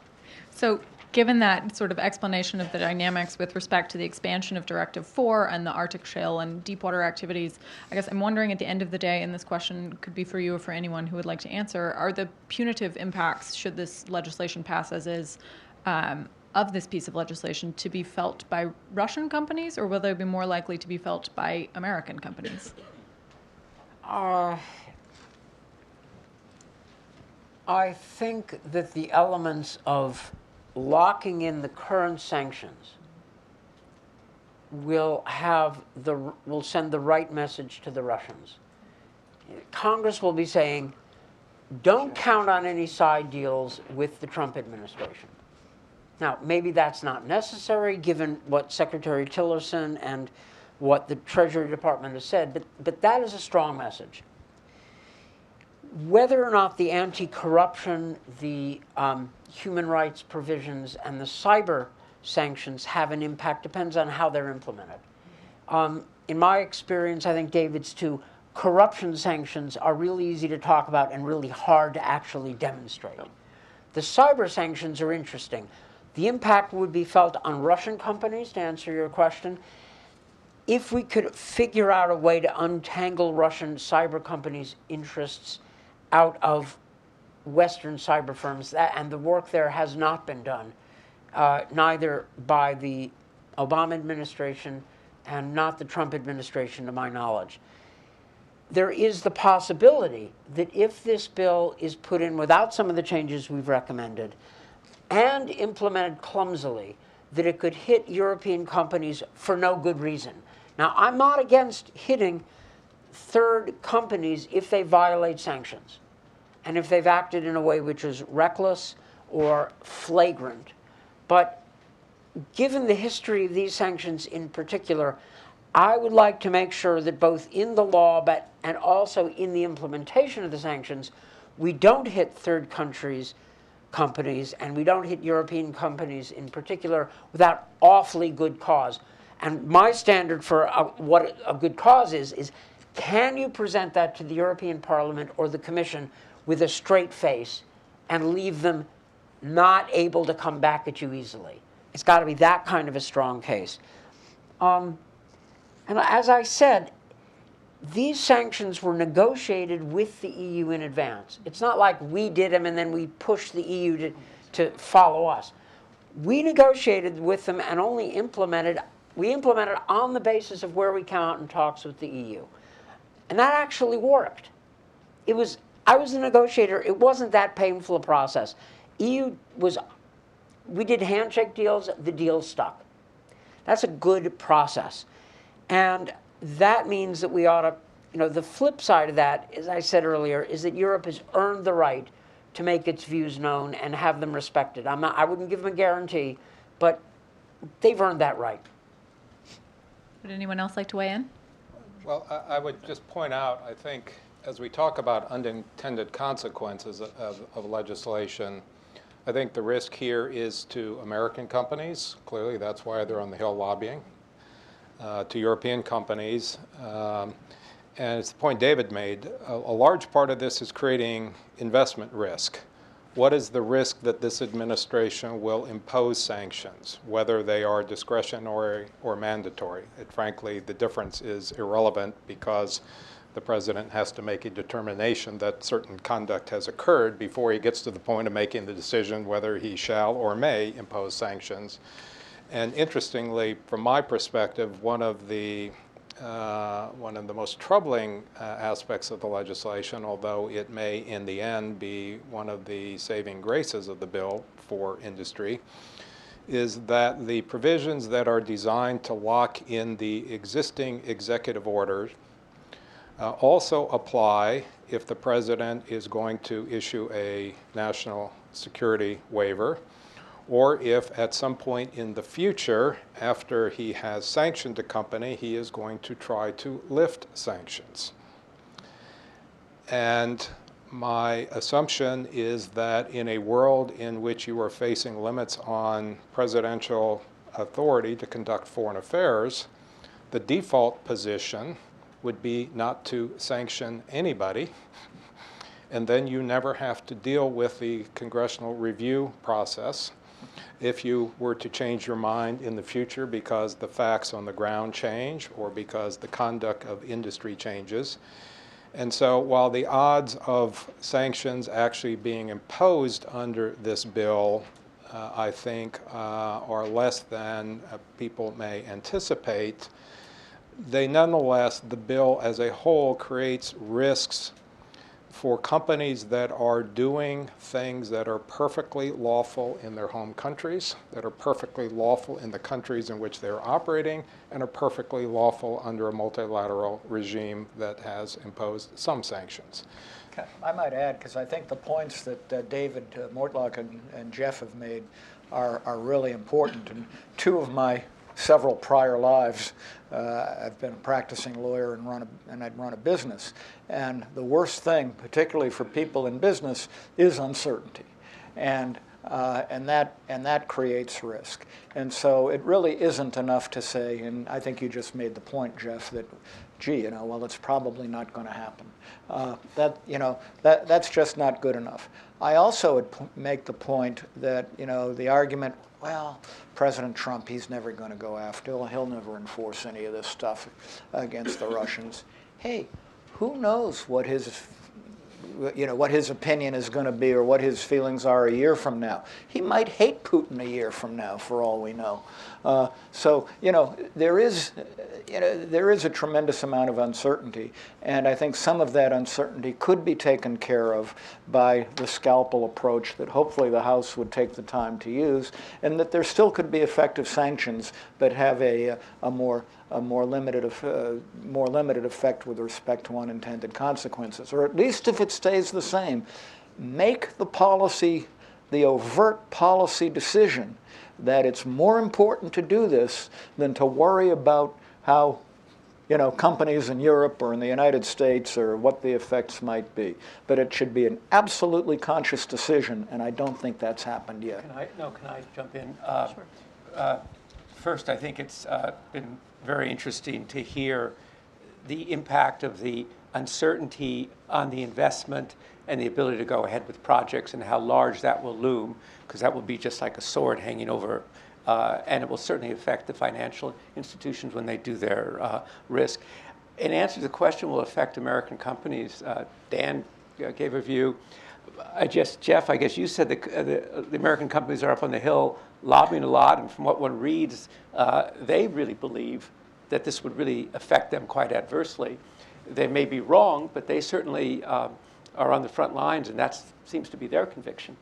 So given that sort of explanation of the dynamics with respect to the expansion of Directive 4 and the Arctic shale and deepwater activities, I guess I'm wondering at the end of the day, and this question could be for you or for anyone who would like to answer, are the punitive impacts, should this legislation pass as is, of this piece of legislation to be felt by Russian companies, or will they be more likely to be felt by American companies? I think that the elements of locking in the current sanctions will send the right message to the Russians. Congress will be saying, don't count on any side deals with the Trump administration. Now, maybe that's not necessary given what Secretary Tillerson and what the Treasury Department has said, but that is a strong message. Whether or not the anti-corruption, the human rights provisions, and the cyber sanctions have an impact depends on how they're implemented. In my experience, I think David's too, corruption sanctions are really easy to talk about and really hard to actually demonstrate. The cyber sanctions are interesting. The impact would be felt on Russian companies, to answer your question. If we could figure out a way to untangle Russian cyber companies' interests out of Western cyber firms, and the work there has not been done, neither by the Obama administration and not the Trump administration, to my knowledge. There is the possibility that if this bill is put in without some of the changes we've recommended and implemented clumsily, that it could hit European companies for no good reason. Now, I'm not against hitting third companies if they violate sanctions and if they've acted in a way which is reckless or flagrant. But given the history of these sanctions in particular, I would like to make sure that both in the law and also in the implementation of the sanctions, we don't hit third countries' companies and we don't hit European companies in particular without awfully good cause. And my standard for what a good cause is can you present that to the European Parliament or the Commission with a straight face and leave them not able to come back at you easily? It's got to be that kind of a strong case. And as I said, these sanctions were negotiated with the EU in advance. It's not like we did them and then we pushed the EU to follow us. We negotiated with them and only implemented on the basis of where we come out in talks with the EU. And that actually worked. I was the negotiator. It wasn't that painful a process. We did handshake deals, the deals stuck. That's a good process. And that means that we ought to, the flip side of that, as I said earlier, is that Europe has earned the right to make its views known and have them respected. I wouldn't give them a guarantee, but they've earned that right. Would anyone else like to weigh in? Well, I would just point out, I think, as we talk about unintended consequences of legislation, I think the risk here is to American companies. Clearly, that's why they're on the Hill lobbying. To European companies. And it's the point David made. A large part of this is creating investment risk. What is the risk that this administration will impose sanctions, whether they are discretionary or mandatory? Frankly, the difference is irrelevant because the president has to make a determination that certain conduct has occurred before he gets to the point of making the decision whether he shall or may impose sanctions. And interestingly, from my perspective, one of the most troubling aspects of the legislation, although it may in the end be one of the saving graces of the bill for industry, is that the provisions that are designed to lock in the existing executive orders also apply if the president is going to issue a national security waiver, or if at some point in the future, after he has sanctioned a company, he is going to try to lift sanctions. And my assumption is that in a world in which you are facing limits on presidential authority to conduct foreign affairs, the default position would be not to sanction anybody, and then you never have to deal with the congressional review process. If you were to change your mind in the future because the facts on the ground change or because the conduct of industry changes. And so while the odds of sanctions actually being imposed under this bill, I think, are less than people may anticipate, they nonetheless, the bill as a whole creates risks for companies that are doing things that are perfectly lawful in their home countries, that are perfectly lawful in the countries in which they're operating, and are perfectly lawful under a multilateral regime that has imposed some sanctions. I might add, because I think the points that David Mortlock and Jeff have made are really important. And two of my several prior lives, I've been a practicing lawyer and I'd run a business. And the worst thing, particularly for people in business, is uncertainty. And that creates risk. And so it really isn't enough to say, and I think you just made the point, Jeff, that, gee, well, it's probably not going to happen. That's just not good enough. I also would make the point that, the argument, well, President Trump, he's never going to go after, he'll never enforce any of this stuff against the Russians. Hey, who knows what his opinion is going to be or what his feelings are a year from now. He might hate Putin a year from now, for all we know. So there is a tremendous amount of uncertainty, and I think some of that uncertainty could be taken care of by the scalpel approach that hopefully the House would take the time to use, and that there still could be effective sanctions, but have a more limited effect with respect to unintended consequences, or at least if it stays the same, make the overt policy decision that it's more important to do this than to worry about how companies in Europe or in the United States or what the effects might be. But it should be an absolutely conscious decision, and I don't think that's happened yet. Can I jump in? Sure. First, I think it's been very interesting to hear the impact of the uncertainty on the investment and the ability to go ahead with projects and how large that will loom, because that will be just like a sword hanging over, and it will certainly affect the financial institutions when they do their risk. In answer to the question, will it affect American companies? Dan gave a view. Jeff, I guess you said the American companies are up on the Hill lobbying a lot, and from what one reads, they really believe that this would really affect them quite adversely. They may be wrong, but they certainly are on the front lines, and that seems to be their conviction.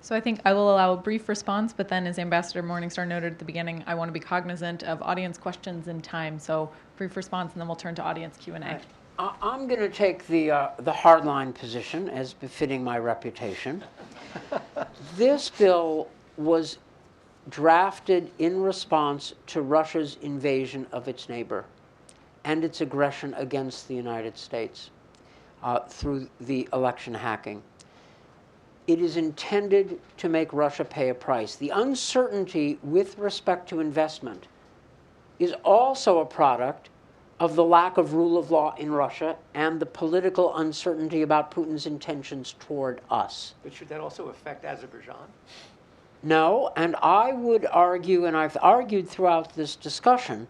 So I think I will allow a brief response, but then as Ambassador Morningstar noted at the beginning, I want to be cognizant of audience questions and time. So brief response, and then we'll turn to audience Q&A. Right. I'm going to take the hardline position, as befitting my reputation. This bill was drafted in response to Russia's invasion of its neighbor and its aggression against the United States through the election hacking. It is intended to make Russia pay a price. The uncertainty with respect to investment is also a product of the lack of rule of law in Russia and the political uncertainty about Putin's intentions toward us. But should that also affect Azerbaijan? No, and I would argue, and I've argued throughout this discussion,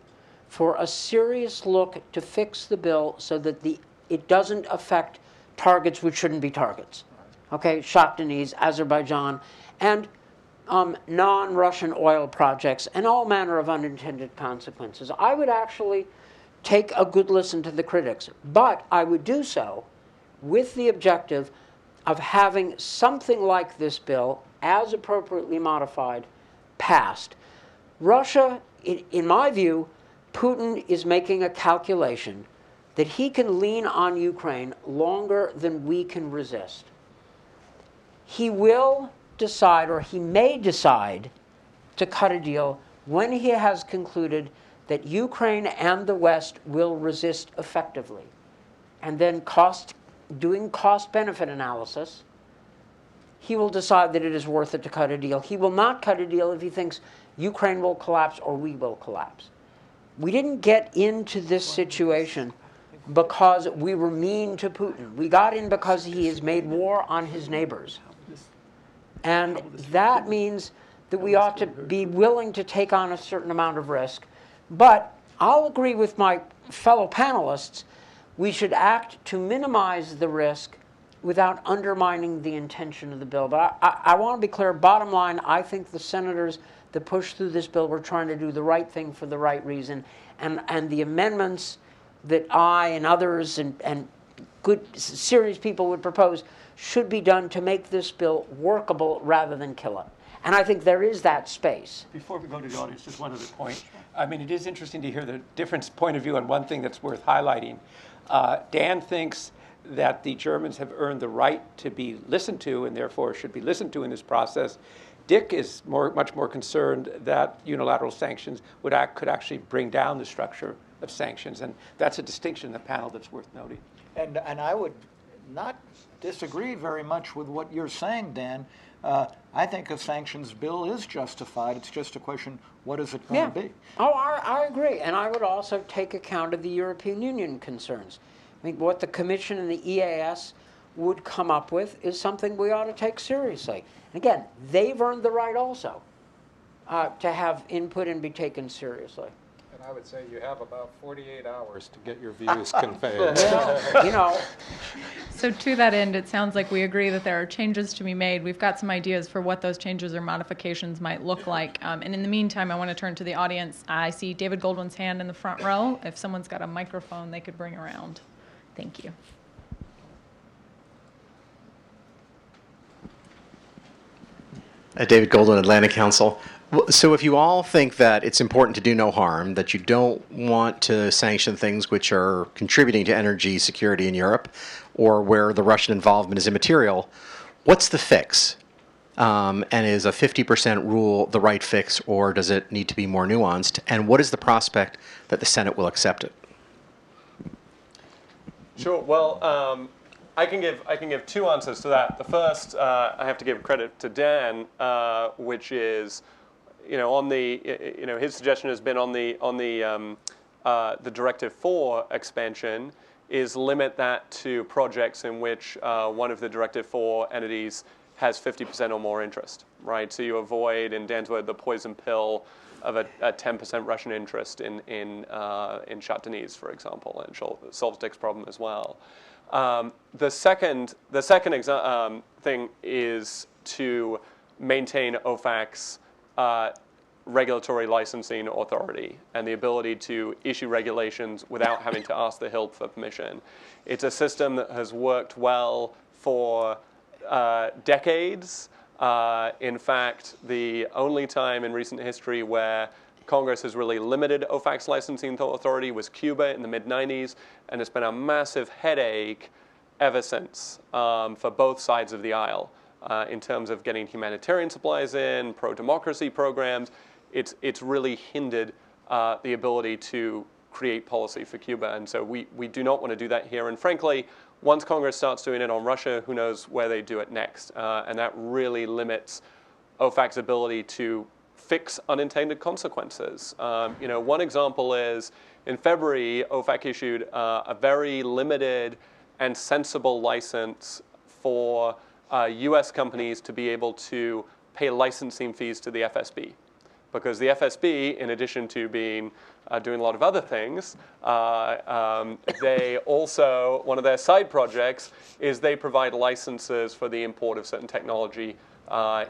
for a serious look to fix the bill so that it doesn't affect targets which shouldn't be targets. Okay, Shah Deniz, Azerbaijan, and non-Russian oil projects, and all manner of unintended consequences. I would actually take a good listen to the critics, but I would do so with the objective of having something like this bill, as appropriately modified, passed. Russia, in my view, Putin is making a calculation that he can lean on Ukraine longer than we can resist. He will decide, or he may decide, to cut a deal when he has concluded that Ukraine and the West will resist effectively. And then doing cost-benefit analysis, he will decide that it is worth it to cut a deal. He will not cut a deal if he thinks Ukraine will collapse or we will collapse. We didn't get into this situation because we were mean to Putin. We got in because he has made war on his neighbors. And that means that we ought to be willing to take on a certain amount of risk. But I'll agree with my fellow panelists, we should act to minimize the risk without undermining the intention of the bill. But I want to be clear, bottom line, I think the senators that pushed through this bill were trying to do the right thing for the right reason. And the amendments that I and others and good, serious people would propose should be done to make this bill workable rather than kill it. And I think there is that space. Before we go to the audience, just one other point. I mean, it is interesting to hear the different point of view on one thing that's worth highlighting. Dan thinks that the Germans have earned the right to be listened to and therefore should be listened to in this process. Dick is much more concerned that unilateral sanctions could actually bring down the structure of sanctions. And that's a distinction in the panel that's worth noting. And I would not disagree very much with what you're saying, Dan. I think a sanctions bill is justified. It's just a question, what is it going to be? Oh, I agree. And I would also take account of the European Union concerns. I mean, what the Commission and the EAS would come up with is something we ought to take seriously. And again, they've earned the right also to have input and be taken seriously. And I would say you have about 48 hours to get your views conveyed. Well, you know. So to that end, it sounds like we agree that there are changes to be made. We've got some ideas for what those changes or modifications might look like. And in the meantime, I want to turn to the audience. I see David Goldwyn's hand in the front row. If someone's got a microphone they could bring around. Thank you. David Goldwyn, Atlantic Council. So if you all think that it's important to do no harm, that you don't want to sanction things which are contributing to energy security in Europe, or where the Russian involvement is immaterial, what's the fix? And is a 50% rule the right fix, or does it need to be more nuanced? And what is the prospect that the Senate will accept it? Sure. Well, I can give two answers to that. The first, I have to give credit to Dan, which is, on the, his suggestion has been on the Directive 4 expansion is limit that to projects in which one of the Directive 4 entities has 50% or more interest, right? So you avoid, in Dan's word, the poison pill of a 10% Russian interest in Chat Deniz, for example, and solves Dick's problem as well. The second thing is to maintain OFAC's regulatory licensing authority and the ability to issue regulations without having to ask the Hilt for permission. It's a system that has worked well for decades. In fact, the only time in recent history where Congress has really limited OFAC's licensing authority was Cuba in the mid-90s, and it's been a massive headache ever since for both sides of the aisle in terms of getting humanitarian supplies in, pro-democracy programs. It's really hindered the ability to create policy for Cuba, and so we do not want to do that here. And frankly, once Congress starts doing it on Russia, who knows where they do it next, and that really limits OFAC's ability to fix unintended consequences. One example is in February, OFAC issued a very limited and sensible license for US companies to be able to pay licensing fees to the FSB. Because the FSB, in addition to being doing a lot of other things, they also, one of their side projects is they provide licenses for the import of certain technology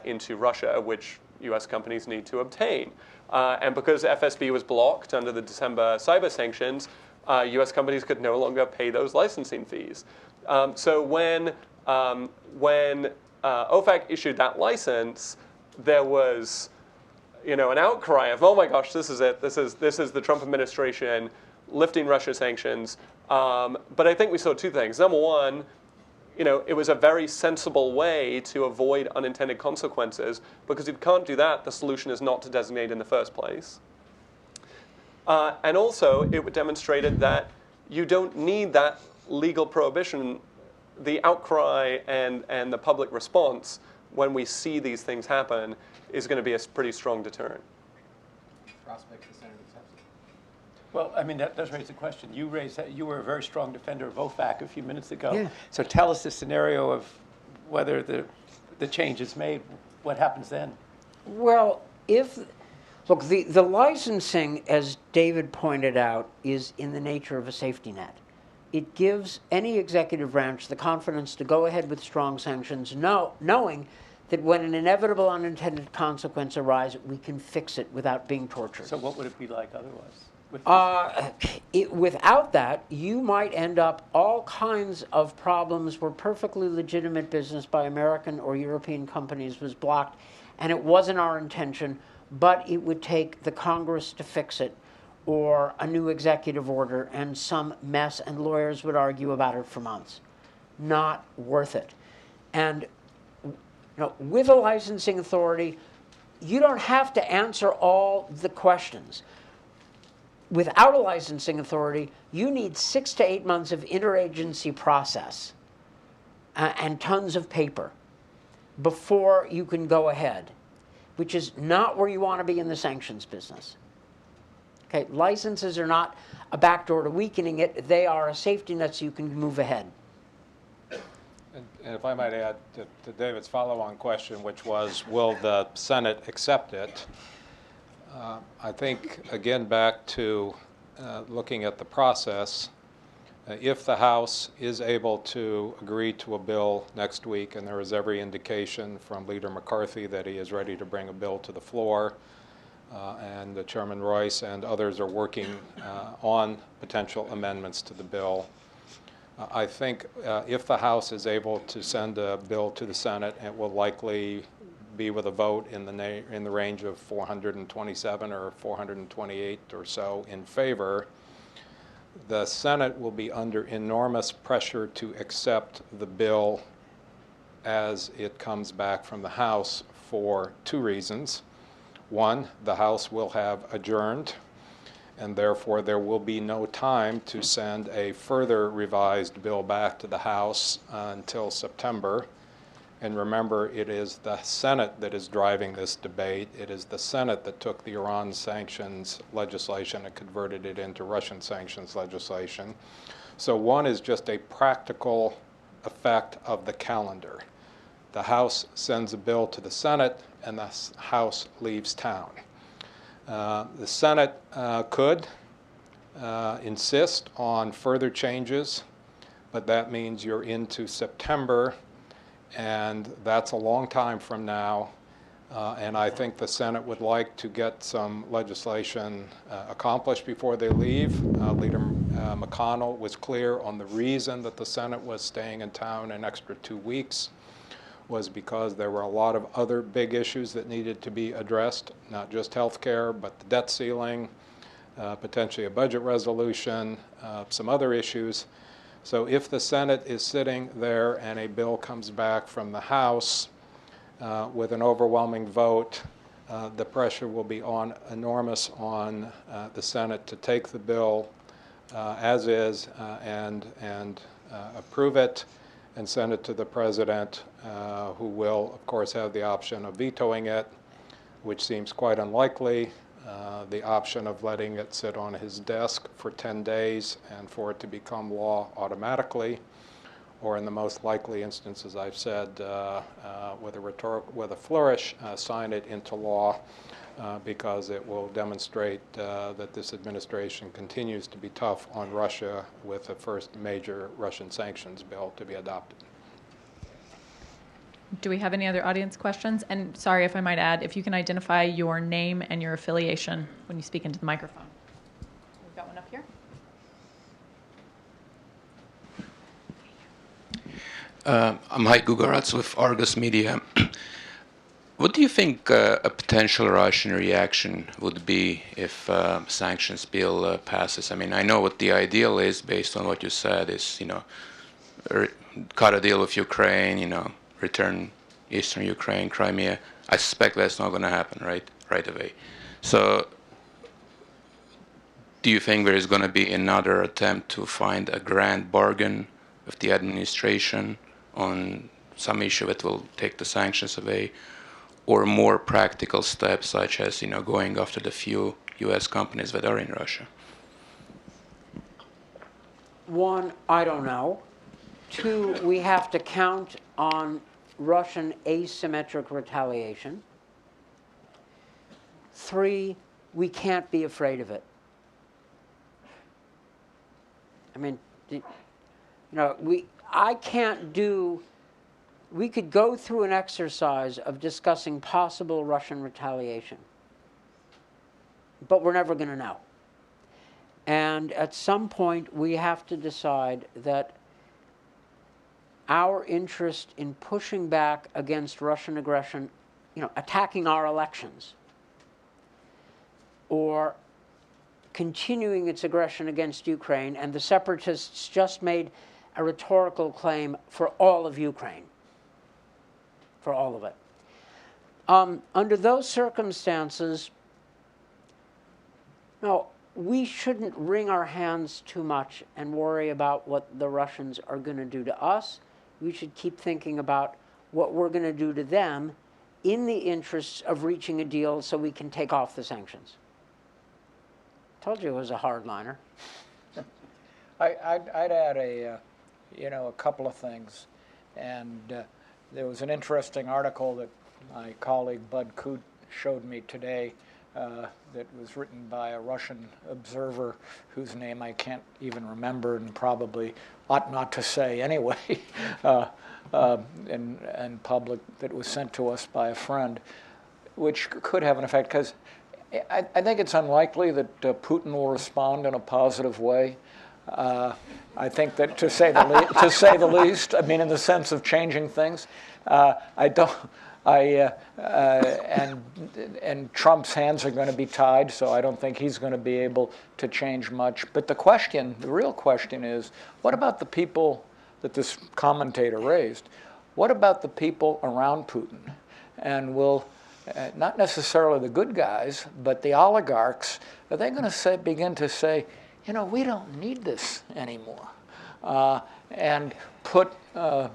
into Russia, which US companies need to obtain. And because FSB was blocked under the December cyber sanctions, US companies could no longer pay those licensing fees. So when OFAC issued that license, there was an outcry of, oh my gosh, this is it. This is the Trump administration lifting Russia sanctions. But I think we saw two things. Number one, it was a very sensible way to avoid unintended consequences, because if you can't do that, the solution is not to designate in the first place. And also, it demonstrated that you don't need that legal prohibition. The outcry and the public response when we see these things happen is going to be a pretty strong deterrent. Prospect the Senate accepts it. Well, I mean, that does raise the question. You raised that. You were a very strong defender of OFAC a few minutes ago. Yeah. So tell us the scenario of whether the change is made. What happens then? Well, look, the licensing, as David pointed out, is in the nature of a safety net. It gives any executive branch the confidence to go ahead with strong sanctions, knowing that when an inevitable unintended consequence arises, we can fix it without being tortured. So what would it be like otherwise? Without that, you might end up all kinds of problems where perfectly legitimate business by American or European companies was blocked, and it wasn't our intention, but it would take the Congress to fix it, or a new executive order, and some mess, and lawyers would argue about it for months. Not worth it. And with a licensing authority, you don't have to answer all the questions. Without a licensing authority, you need 6 to 8 months of interagency process and tons of paper before you can go ahead, which is not where you want to be in the sanctions business. Okay, licenses are not a backdoor to weakening it. They are a safety net so you can move ahead. And if I might add to David's follow-on question, which was, will the Senate accept it? I think, again, back to looking at the process, if the House is able to agree to a bill next week, and there is every indication from Leader McCarthy that he is ready to bring a bill to the floor, and Chairman Royce and others are working on potential amendments to the bill, I think if the House is able to send a bill to the Senate, it will likely be with a vote in the range of 427 or 428 or so in favor. The Senate will be under enormous pressure to accept the bill as it comes back from the House for 2 reasons. One, the House will have adjourned, and therefore there will be no time to send a further revised bill back to the House until September. And remember, it is the Senate that is driving this debate. It is the Senate that took the Iran sanctions legislation and converted it into Russian sanctions legislation. So one is just a practical effect of the calendar. The House sends a bill to the Senate, and the House leaves town. The Senate could insist on further changes, but that means you're into September, and that's a long time from now. And I think the Senate would like to get some legislation accomplished before they leave. Leader McConnell was clear on the reason that the Senate was staying in town an extra 2 weeks was because there were a lot of other big issues that needed to be addressed, not just health care, but the debt ceiling, potentially a budget resolution, some other issues. So if the Senate is sitting there and a bill comes back from the House with an overwhelming vote, the pressure will be enormous on the Senate to take the bill as is and approve it and send it to the President, who will, of course, have the option of vetoing it, which seems quite unlikely, the option of letting it sit on his desk for 10 days and for it to become law automatically, or in the most likely instance, as I've said, with a flourish, sign it into law, because it will demonstrate that this administration continues to be tough on Russia with the first major Russian sanctions bill to be adopted. Do we have any other audience questions? And sorry, if I might add, if you can identify your name and your affiliation when you speak into the microphone. We've got one up here. I'm Mike Gugaratz with Argus Media. What do you think a potential Russian reaction would be if sanctions bill passes? I mean, I know what the ideal is based on what you said is, cut a deal with Ukraine, return eastern Ukraine, Crimea. I suspect that's not going to happen right away. So do you think there is going to be another attempt to find a grand bargain with the administration on some issue that will take the sanctions away, or more practical steps such as going after the few U.S. companies that are in Russia? One, I don't know. Two, we have to count on Russian asymmetric retaliation. Three, we can't be afraid of it. I mean, we could go through an exercise of discussing possible Russian retaliation, but we're never going to know. And at some point, we have to decide that our interest in pushing back against Russian aggression, attacking our elections, or continuing its aggression against Ukraine, and the separatists just made a rhetorical claim for all of Ukraine, for all of it. Under those circumstances, no, we shouldn't wring our hands too much and worry about what the Russians are going to do to us. We should keep thinking about what we're going to do to them in the interests of reaching a deal so we can take off the sanctions. Told you it was a hardliner. I'd add a couple of things, and there was an interesting article that my colleague Bud Coote showed me today that was written by a Russian observer whose name I can't even remember and probably ought not to say anyway in public, that was sent to us by a friend, which could have an effect, because I think it's unlikely that Putin will respond in a positive way. I think that, to say the least, I mean, in the sense of changing things, and Trump's hands are going to be tied, so I don't think he's going to be able to change much. But the real question is, what about the people that this commentator raised? What about the people around Putin? And will not necessarily the good guys, but the oligarchs, are they going to begin to say, we don't need this anymore, and put a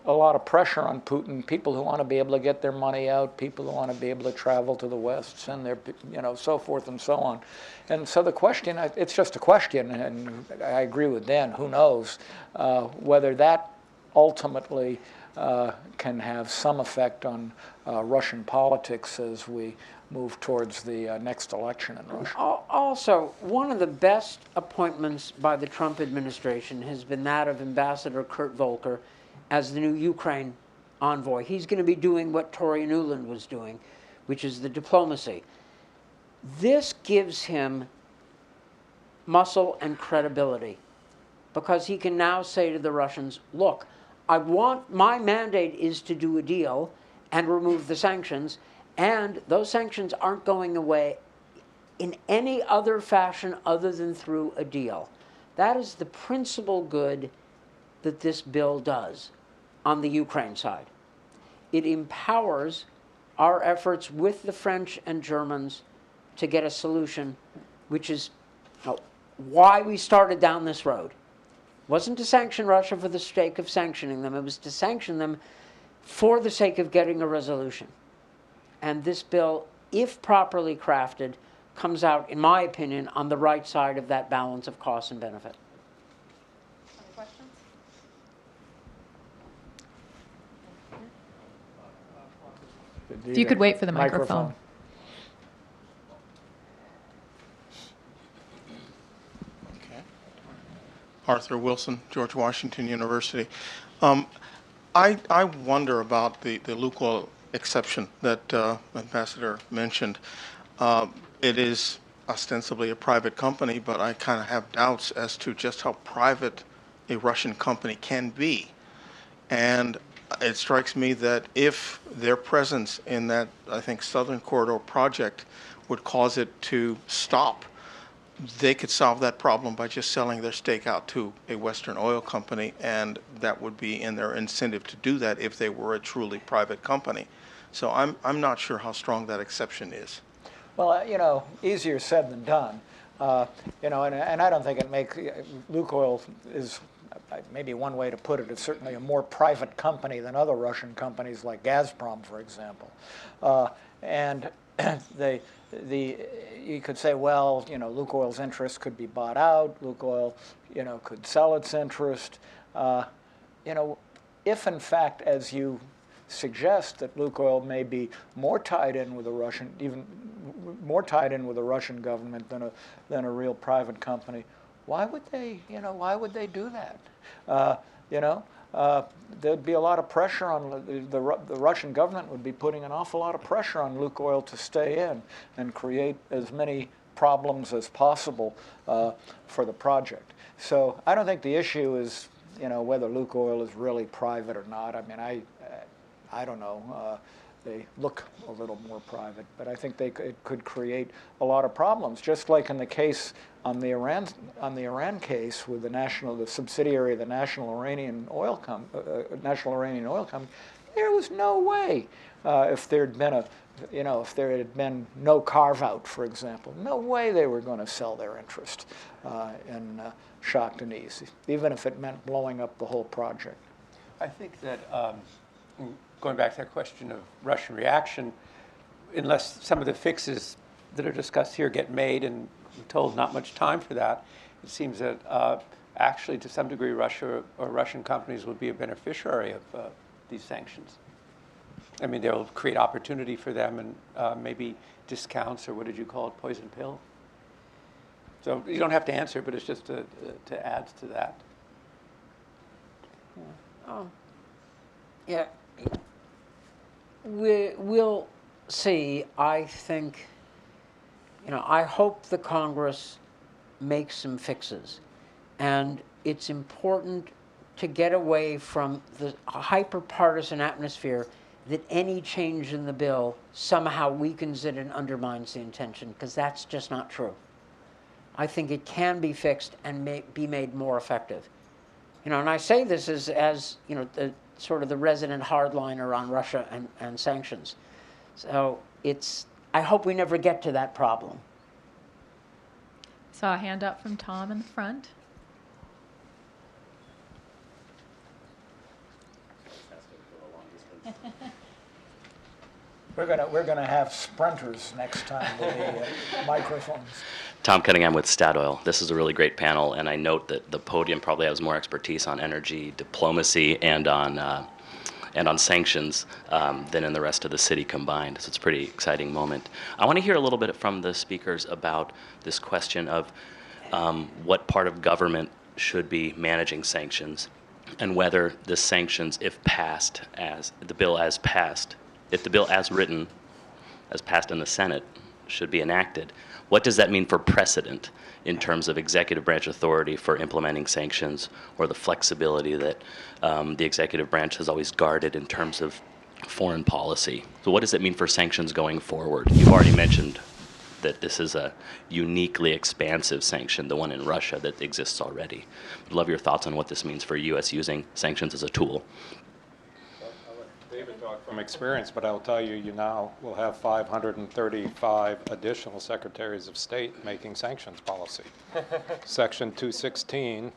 lot of pressure on Putin? People who want to be able to get their money out, people who want to be able to travel to the West, send their, so forth and so on. And so the question, it's just a question, and I agree with Dan. Who knows whether that ultimately can have some effect on Russian politics as we move towards the next election in Russia. Also, one of the best appointments by the Trump administration has been that of Ambassador Kurt Volker as the new Ukraine envoy. He's going to be doing what Tory Newland was doing, which is the diplomacy. This gives him muscle and credibility, because he can now say to the Russians, look, my mandate is to do a deal and remove the sanctions, and those sanctions aren't going away in any other fashion other than through a deal. That is the principal good that this bill does on the Ukraine side. It empowers our efforts with the French and Germans to get a solution, which is why we started down this road. It wasn't to sanction Russia for the sake of sanctioning them. It was to sanction them for the sake of getting a resolution. And this bill, if properly crafted, comes out, in my opinion, on the right side of that balance of cost and benefit. Any questions? If you could wait for the microphone. Okay. Arthur Wilson, George Washington University. I wonder about the Lukoil exception that Ambassador mentioned. It is ostensibly a private company, but I kind of have doubts as to just how private a Russian company can be. And it strikes me that if their presence in that, I think, Southern Corridor project would cause it to stop, they could solve that problem by just selling their stake out to a Western oil company, and that would be in their incentive to do that if they were a truly private company. So I'm not sure how strong that exception is. Well, easier said than done. And I don't think it makes Lukoil is maybe one way to put it is certainly a more private company than other Russian companies like Gazprom, for example. And you could say, well, Lukoil's interest could be bought out. Lukoil, could sell its interest. If in fact, as you suggest, that Lukoil may be more tied in with the Russian, even more tied in with the Russian government than a real private company, why would they do that? There'd be a lot of pressure on the Russian government would be putting an awful lot of pressure on Lukoil to stay in and create as many problems as possible for the project. So I don't think the issue is whether Lukoil is really private or not. I mean, I don't know. They look a little more private, but I think it could create a lot of problems. Just like in the case on the Iran case with the subsidiary of the National Iranian Oil Company, there was no way if there had been no carve out, for example, no way they were going to sell their interest in Shah Deniz, even if it meant blowing up the whole project. I think that going back to that question of Russian reaction, unless some of the fixes that are discussed here get made, and we're told not much time for that, it seems that actually to some degree Russia or Russian companies will be a beneficiary of these sanctions. I mean, they'll create opportunity for them and maybe discounts, or what did you call it, poison pill? So you don't have to answer, but it's just to add to that. Yeah. We'll see. I think, I hope the Congress makes some fixes. And it's important to get away from the hyper-partisan atmosphere that any change in the bill somehow weakens it and undermines the intention, because that's just not true. I think it can be fixed and be made more effective. And I say this as the sort of the resident hardliner on Russia and sanctions. So I hope we never get to that problem. Saw a hand up from Tom in the front. We're gonna have sprinters next time with the microphones. Tom Cunningham with Statoil. This is a really great panel, and I note that the podium probably has more expertise on energy diplomacy and on sanctions than in the rest of the city combined. So it's a pretty exciting moment. I want to hear a little bit from the speakers about this question of what part of government should be managing sanctions, and whether the sanctions, if passed as the bill as passed, if the bill as written, as passed in the Senate, should be enacted. What does that mean for precedent in terms of executive branch authority for implementing sanctions, or the flexibility that the executive branch has always guarded in terms of foreign policy? So what does it mean for sanctions going forward? You've already mentioned that this is a uniquely expansive sanction, the one in Russia that exists already. I'd love your thoughts on what this means for U.S. using sanctions as a tool. I'll let David talk from experience, but I'll tell you, you now will have 535 additional secretaries of state making sanctions policy. Section 216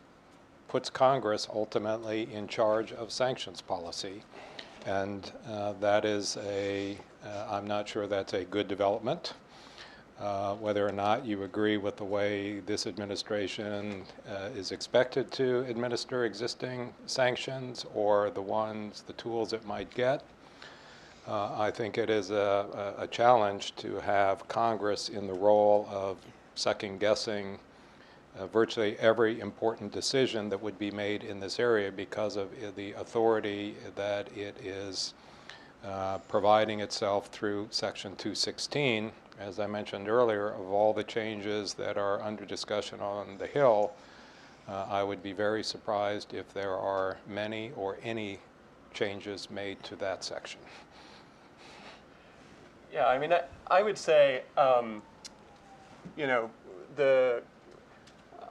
puts Congress ultimately in charge of sanctions policy, and that is I'm not sure that's a good development. Whether or not you agree with the way this administration is expected to administer existing sanctions, or the tools it might get, I think it is a challenge to have Congress in the role of second-guessing virtually every important decision that would be made in this area because of the authority that it is providing itself through Section 216. As I mentioned earlier, of all the changes that are under discussion on the Hill, I would be very surprised if there are many or any changes made to that section. Yeah, I mean, I would say, the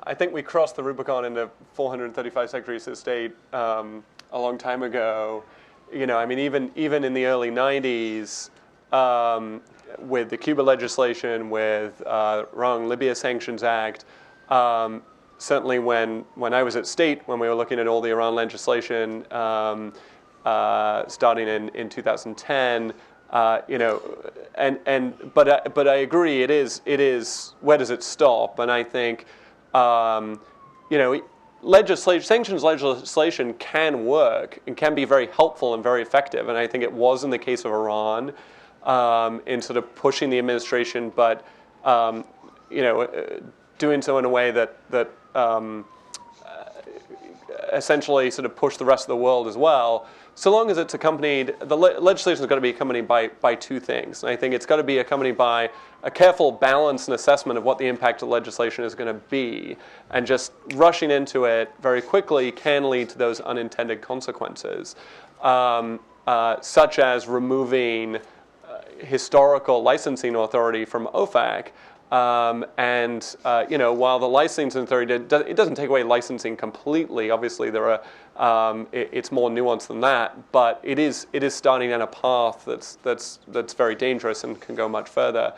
I think we crossed the Rubicon into 435 Secretaries of State a long time ago. I mean, even in the early 90s, with the Cuba legislation, with wrong Libya Sanctions Act, certainly when I was at State, when we were looking at all the Iran legislation starting in 2010, but I agree, it is where does it stop? And I think sanctions legislation can work and can be very helpful and very effective, and I think it was in the case of Iran in sort of pushing the administration, but doing so in a way that essentially sort of pushed the rest of the world as well. So long as it's accompanied, the legislation has got to be accompanied by two things. And I think it's got to be accompanied by a careful balance and assessment of what the impact of legislation is going to be. And just rushing into it very quickly can lead to those unintended consequences, such as removing historical licensing authority from OFAC. While the licensing authority it doesn't take away licensing completely. Obviously, there are it's more nuanced than that, but it is starting on a path that's very dangerous and can go much further.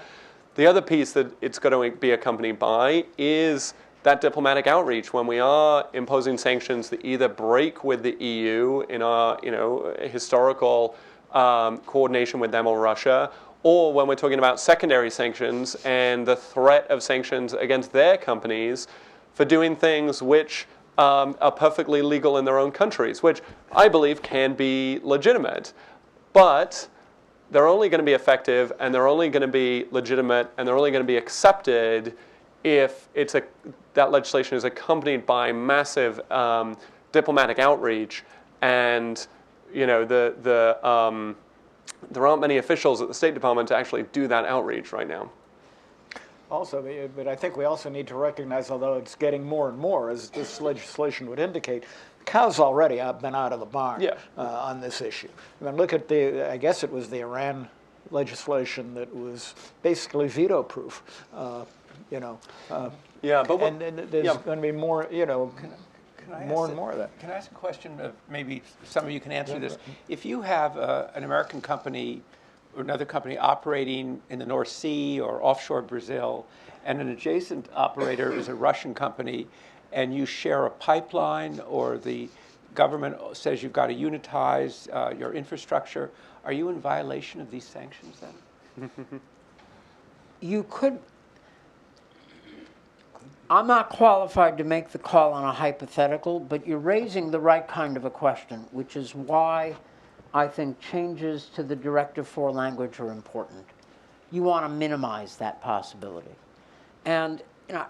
The other piece that it's going to be accompanied by is that diplomatic outreach when we are imposing sanctions that either break with the EU in our historical coordination with them or Russia, or when we're talking about secondary sanctions and the threat of sanctions against their companies for doing things which are perfectly legal in their own countries, which I believe can be legitimate. But they're only going to be effective and they're only going to be legitimate and they're only going to be accepted if that legislation is accompanied by massive diplomatic outreach. And there aren't many officials at the State Department to actually do that outreach right now. Also, but I think we also need to recognize, although it's getting more and more, as this legislation would indicate, cows already have been out of the barn on this issue. I mean, look at I guess it was the Iran legislation that was basically veto-proof. But there's going to be more, more and more of that. Can I ask a question? Maybe some of you can answer this. If you have an American company or another company operating in the North Sea or offshore Brazil, and an adjacent operator is a Russian company, and you share a pipeline, or the government says you've got to unitize your infrastructure, are you in violation of these sanctions then? You could. I'm not qualified to make the call on a hypothetical, but you're raising the right kind of a question, which is why I think changes to the Directive 4 language are important. You want to minimize that possibility. And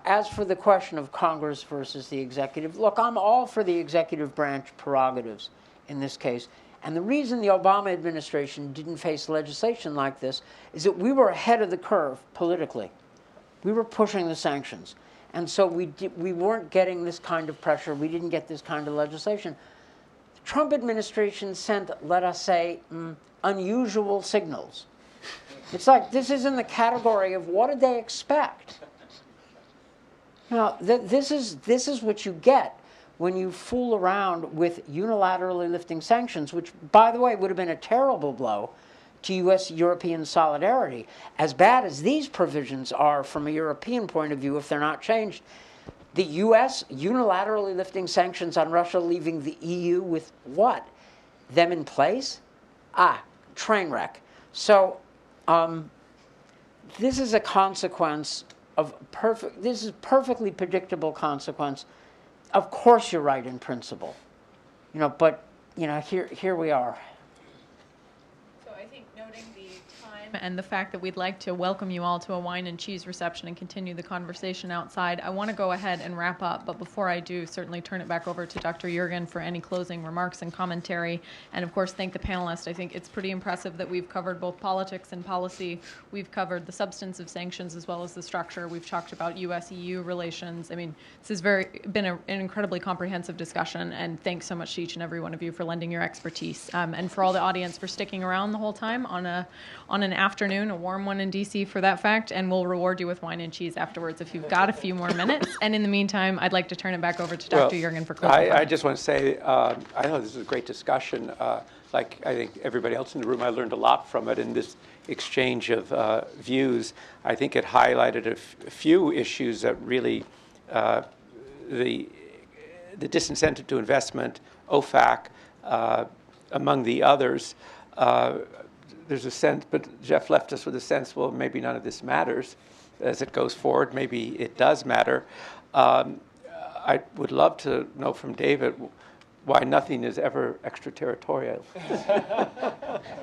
as for the question of Congress versus the executive, look, I'm all for the executive branch prerogatives in this case. And the reason the Obama administration didn't face legislation like this is that we were ahead of the curve politically. We were pushing the sanctions. And so we weren't getting this kind of pressure. We didn't get this kind of legislation. The Trump administration sent, let us say, unusual signals. It's like this is in the category of what did they expect? This is what you get when you fool around with unilaterally lifting sanctions, which, by the way, would have been a terrible blow to U.S.-European solidarity. As bad as these provisions are from a European point of view, if they're not changed, the U.S. unilaterally lifting sanctions on Russia, leaving the EU with what? Them in place? Train wreck. So this is a consequence of this is perfectly predictable consequence. Of course you're right in principle. But here we are. And the fact that we'd like to welcome you all to a wine and cheese reception and continue the conversation outside. I want to go ahead and wrap up, but before I do, certainly turn it back over to Dr. Juergen for any closing remarks and commentary. And of course, thank the panelists. I think it's pretty impressive that we've covered both politics and policy. We've covered the substance of sanctions as well as the structure. We've talked about U.S.-EU relations. I mean, this has been an incredibly comprehensive discussion, and thanks so much to each and every one of you for lending your expertise. And for all the audience for sticking around the whole time on an afternoon, a warm one in DC for that fact, and we'll reward you with wine and cheese afterwards if you've got a few more minutes. And in the meantime, I'd like to turn it back over to Dr. Juergen for closing I comments. just want to say, I know this is a great discussion. Like I think everybody else in the room, I learned a lot from it in this exchange of views. I think it highlighted a few issues that really, the disincentive to investment, OFAC, among the others. There's a sense, but Jeff left us with a sense, well, maybe none of this matters as it goes forward. Maybe it does matter. I would love to know from David why nothing is ever extraterritorial.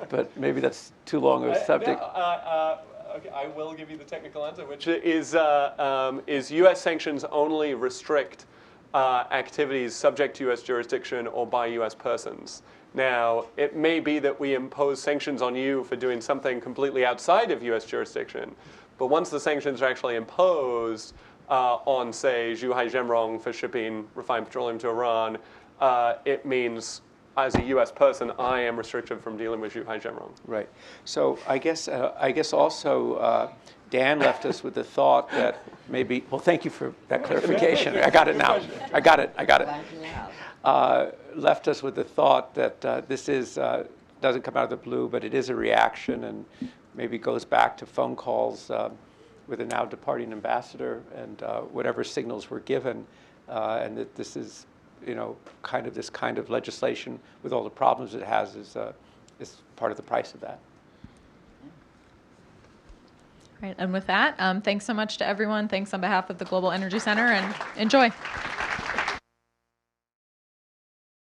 But maybe that's too long a subject. Okay, I will give you the technical answer, which is U.S. sanctions only restrict activities subject to U.S. jurisdiction or by U.S. persons. Now, it may be that we impose sanctions on you for doing something completely outside of U.S. jurisdiction, but once the sanctions are actually imposed on, say, Zhuhai Zhenrong for shipping refined petroleum to Iran, it means, as a U.S. person, I am restricted from dealing with Zhuhai Zhenrong. Right. So I guess also Dan left us with the thought that maybe. Well, thank you for that clarification. I got it now. I got it. Left us with the thought that this doesn't come out of the blue, but it is a reaction, and maybe goes back to phone calls with a now departing ambassador and whatever signals were given, and that this is, this kind of legislation with all the problems it has is part of the price of that. Right, and with that, thanks so much to everyone. Thanks on behalf of the Global Energy Center, and enjoy.